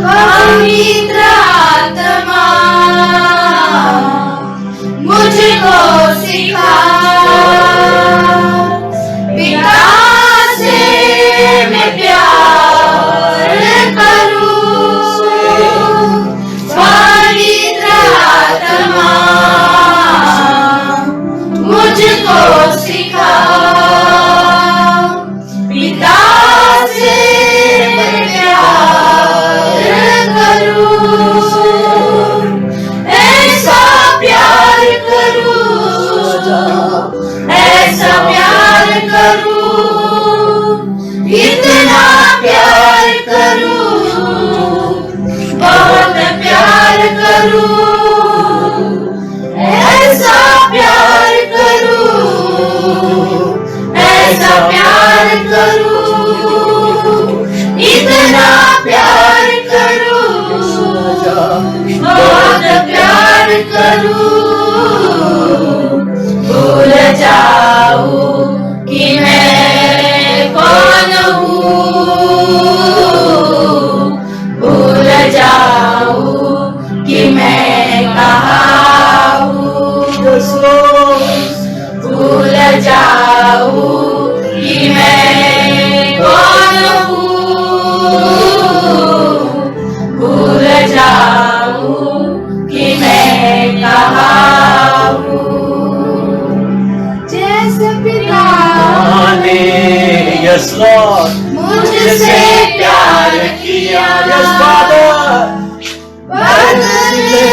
पवित्र आत्मा मुझको सिखा पिता से मैं प्यार करूं। पवित्र आत्मा मुझको सिखा पिता से मैं प्यार करूं। ऐसा प्यार करूं, ऐसा प्यार करूं, इतना प्यार करूं, बहुत प्यार करूं। ऐसा प्यार करूं, ऐसा प्यार करूं, इतना प्यार करूं, बहुत प्यार करूं। भूल जाऊं कि मैं कौन हूँ, भूल जाऊं कि मैं कहाँ हूँ, भूल जाऊं कि मैं कौन हूँ, भूल जाऊं कि मैं कहाँ हूँ। जैसे पिता ने यस लॉर्ड मुझसे प्यार किया, यस फादर बदले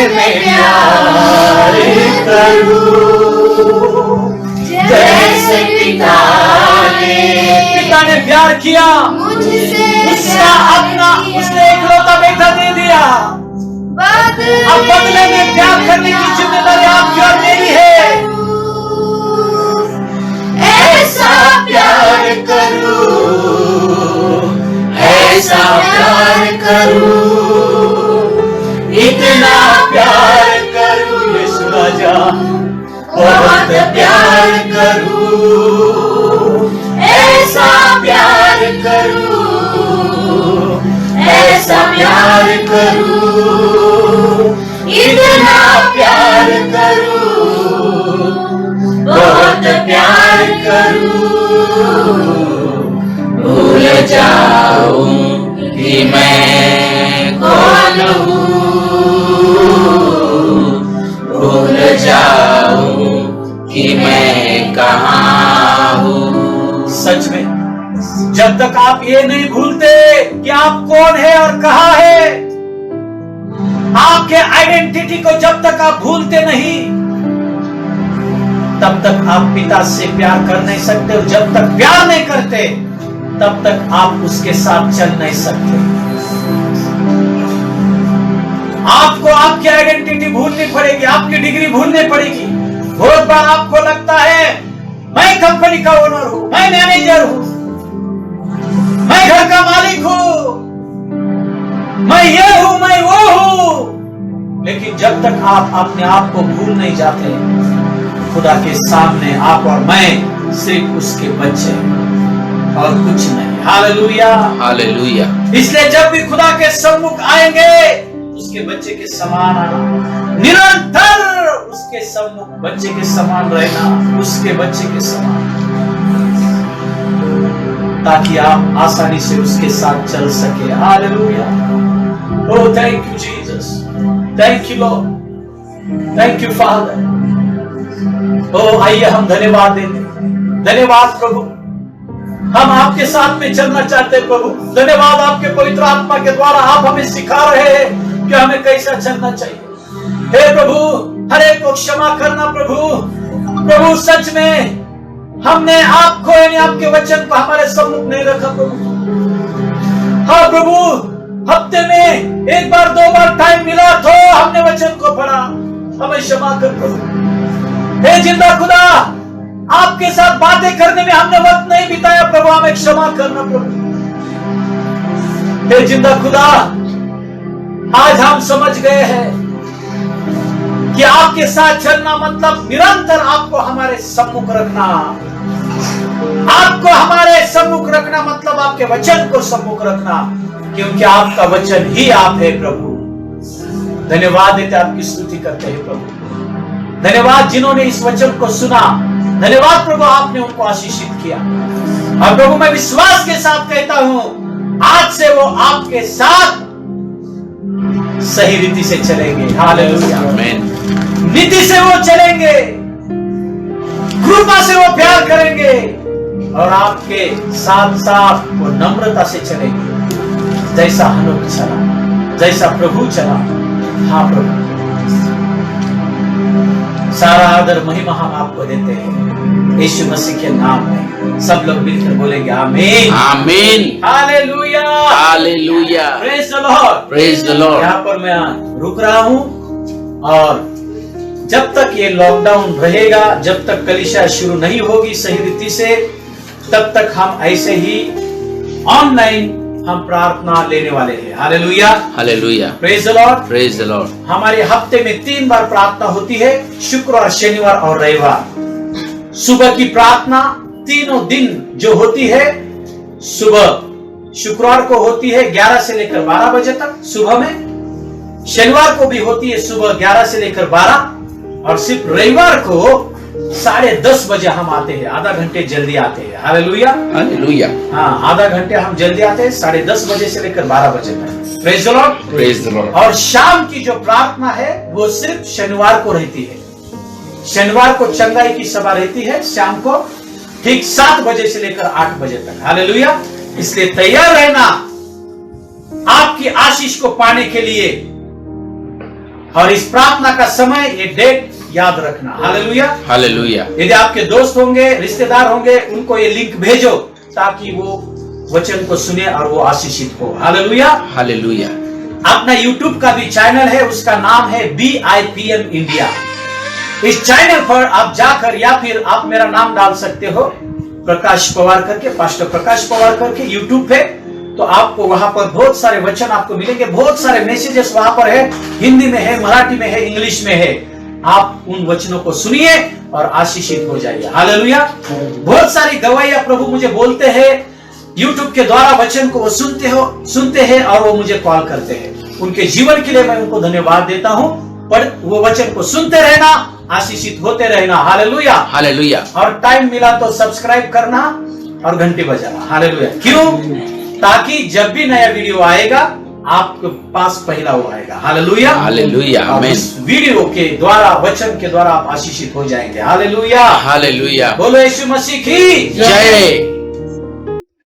में प्यार करूं। जैसे पिता ने प्यार किया, मुझसे उसका अपना उसने इकलौता बेटा दे दिया। अब बदले में प्यार करने की जिम्मेदारी आपकी और मेरी है। ऐसा प्यार करूं, ऐसा प्यार करूं, इतना प्यार करूं यीशु राजा, बहुत प्यार करूं। ऐसा प्यार करूं, ऐसा प्यार करूं, इतना प्यार करूं, बहुत प्यार करूं। भूल जाऊं कि मैं कौन हूँ, भूल जाऊं कि मैं कहाँ हूँ। सच में जब तक आप ये नहीं भूलते कि आप कौन है और कहाँ है, आपके आइडेंटिटी को जब तक आप भूलते नहीं, तब तक आप पिता से प्यार कर नहीं सकते। और जब तक प्यार नहीं करते तब तक आप उसके साथ चल नहीं सकते। आपको आपकी आइडेंटिटी भूलनी पड़ेगी, आपकी डिग्री भूलनी पड़ेगी। बहुत बार आपको लगता है मैं कंपनी का ओनर हूं, मैं मैनेजर हूं, मैं घर का मालिक हूं, मैं ये हूं, मैं वो हूं। लेकिन जब तक आप अपने आप को भूल नहीं जाते, खुदा के सामने आप और मैं सिर्फ उसके बच्चे और कुछ नहीं। Hallelujah, hallelujah. इसलिए जब भी खुदा के सम्मुख आएंगे, उसके बच्चे के समान आना, निरंतर उसके सम्मुख बच्चे के समान रहना, उसके बच्चे के समान, ताकि आप आसानी से उसके साथ चल सके। Hallelujah. Oh thank you Jesus, thank you Lord, thank you father. Oh आइए हम धन्यवाद देते, धन्यवाद प्रभु, हम आपके साथ में चलना चाहते हैं प्रभु। धन्यवाद आपके पवित्र आत्मा के द्वारा आप हमें सिखा रहे हैं कि हमें कैसा चलना चाहिए। हे प्रभु, हर एक को क्षमा करना प्रभु। प्रभु सच में हमने आपको यानी आपके वचन को हमारे सम्मुख नहीं रखा प्रभु। हाँ प्रभु, हफ्ते में एक बार दो बार टाइम मिला तो हमने वचन को पढ़ा, हमें क्षमा कर प्रभु। हे जिंदा खुदा, आपके साथ बातें करने में हमने वक्त नहीं बिताया प्रभु, हमें क्षमा करना प्रभु। हे जिंदा खुदा, आज हम समझ गए हैं कि आपके साथ चलना मतलब निरंतर आपको हमारे सम्मुख रखना। आपको हमारे सम्मुख रखना मतलब आपके वचन को सम्मुख रखना, क्योंकि आपका वचन ही आप है प्रभु। धन्यवाद देते, आपकी स्तुति करते हैं प्रभु। धन्यवाद जिन्होंने इस वचन को सुना, धन्यवाद प्रभु आपने उनको आशीषित किया। और प्रभु मैं विश्वास के साथ कहता हूं, आज से वो आपके साथ सही रीति से चलेंगे। हालेलुया, आमीन। नीति से वो चलेंगे, कृपा से वो प्यार करेंगे, और आपके साथ साथ वो नम्रता से चलेंगे, जैसा हनोक चला, जैसा प्रभु चला। हाँ प्रभु, सारा आदर महिमा हम आपको देते हैं यीशु मसीह के नाम में। सब लोग मिलकर बोलेंगे आमीन, आमीन, hallelujah, hallelujah, praise the Lord, praise the Lord. यहाँ पर मैं रुक रहा हूँ, और जब तक ये लॉकडाउन रहेगा, जब तक कलीसिया शुरू नहीं होगी सही रीति से, तब तक हम ऐसे ही ऑनलाइन हम प्रार्थना लेने वाले हैं। Hallelujah, hallelujah, praise the Lord, praise the Lord. हमारे हफ्ते में 3 बार प्रार्थना होती है, शुक्रवार, शनिवार और रविवार। सुबह की प्रार्थना तीनों दिन जो होती है, सुबह शुक्रवार को होती है 11 से लेकर 12 बजे तक सुबह में, शनिवार को भी होती है सुबह 11 से लेकर 12, और सिर्फ रविवार को 10:30 बजे हम आते हैं, आधा घंटे जल्दी आते हैं। Hallelujah, hallelujah. हाँ, आधा घंटे हम जल्दी आते हैं, 10:30 बजे से लेकर 12 बजे तक। Praise the Lord, praise the Lord. और शाम की जो प्रार्थना है वो सिर्फ शनिवार को रहती है। शनिवार को चंगाई की सभा रहती है, शाम को ठीक 7 बजे से लेकर 8 बजे तक। हालेलुया। इसलिए तैयार रहना आपकी आशीष को पाने के लिए, और इस प्रार्थना का समय, ये डेट याद रखना। Hallelujah, hallelujah. यदि आपके दोस्त होंगे, रिश्तेदार होंगे, उनको ये लिंक भेजो ताकि वो वचन को सुने और वो आशीषित हो। Hallelujah, hallelujah. अपना यूट्यूब का भी चैनल है, उसका नाम है BIPM इंडिया। इस चैनल पर आप जाकर, या फिर आप मेरा नाम डाल सकते हो प्रकाश पवार करके, पास्टर प्रकाश पवार करके यूट्यूब पे, तो आपको वहां पर बहुत सारे वचन आपको मिलेंगे, बहुत सारे मैसेजेस वहां पर है, हिंदी में है, मराठी में है, इंग्लिश में है। आप उन वचनों को सुनिए और आशीषित हो जाइए। हालेलुया। बहुत सारी गवाहियां प्रभु मुझे बोलते हैं, यूट्यूब के द्वारा वचन को वो सुनते हैं और वो मुझे कॉल करते हैं। उनके जीवन के लिए मैं उनको धन्यवाद देता हूं, पर वो वचन को सुनते रहना, आशीषित होते रहना। Hallelujah, hallelujah. और टाइम मिला तो सब्सक्राइब करना और घंटी बजाना। हालेलुया। क्यों? ताकि जब भी नया वीडियो आएगा आपके पास पहला वो आएगा। हालेलुया, हालेलुया, आमीन। इस वीडियो के द्वारा, वचन के द्वारा आप आशीषित हो जाएंगे। Hallelujah, hallelujah. बोलो यीशु मसीह की जय।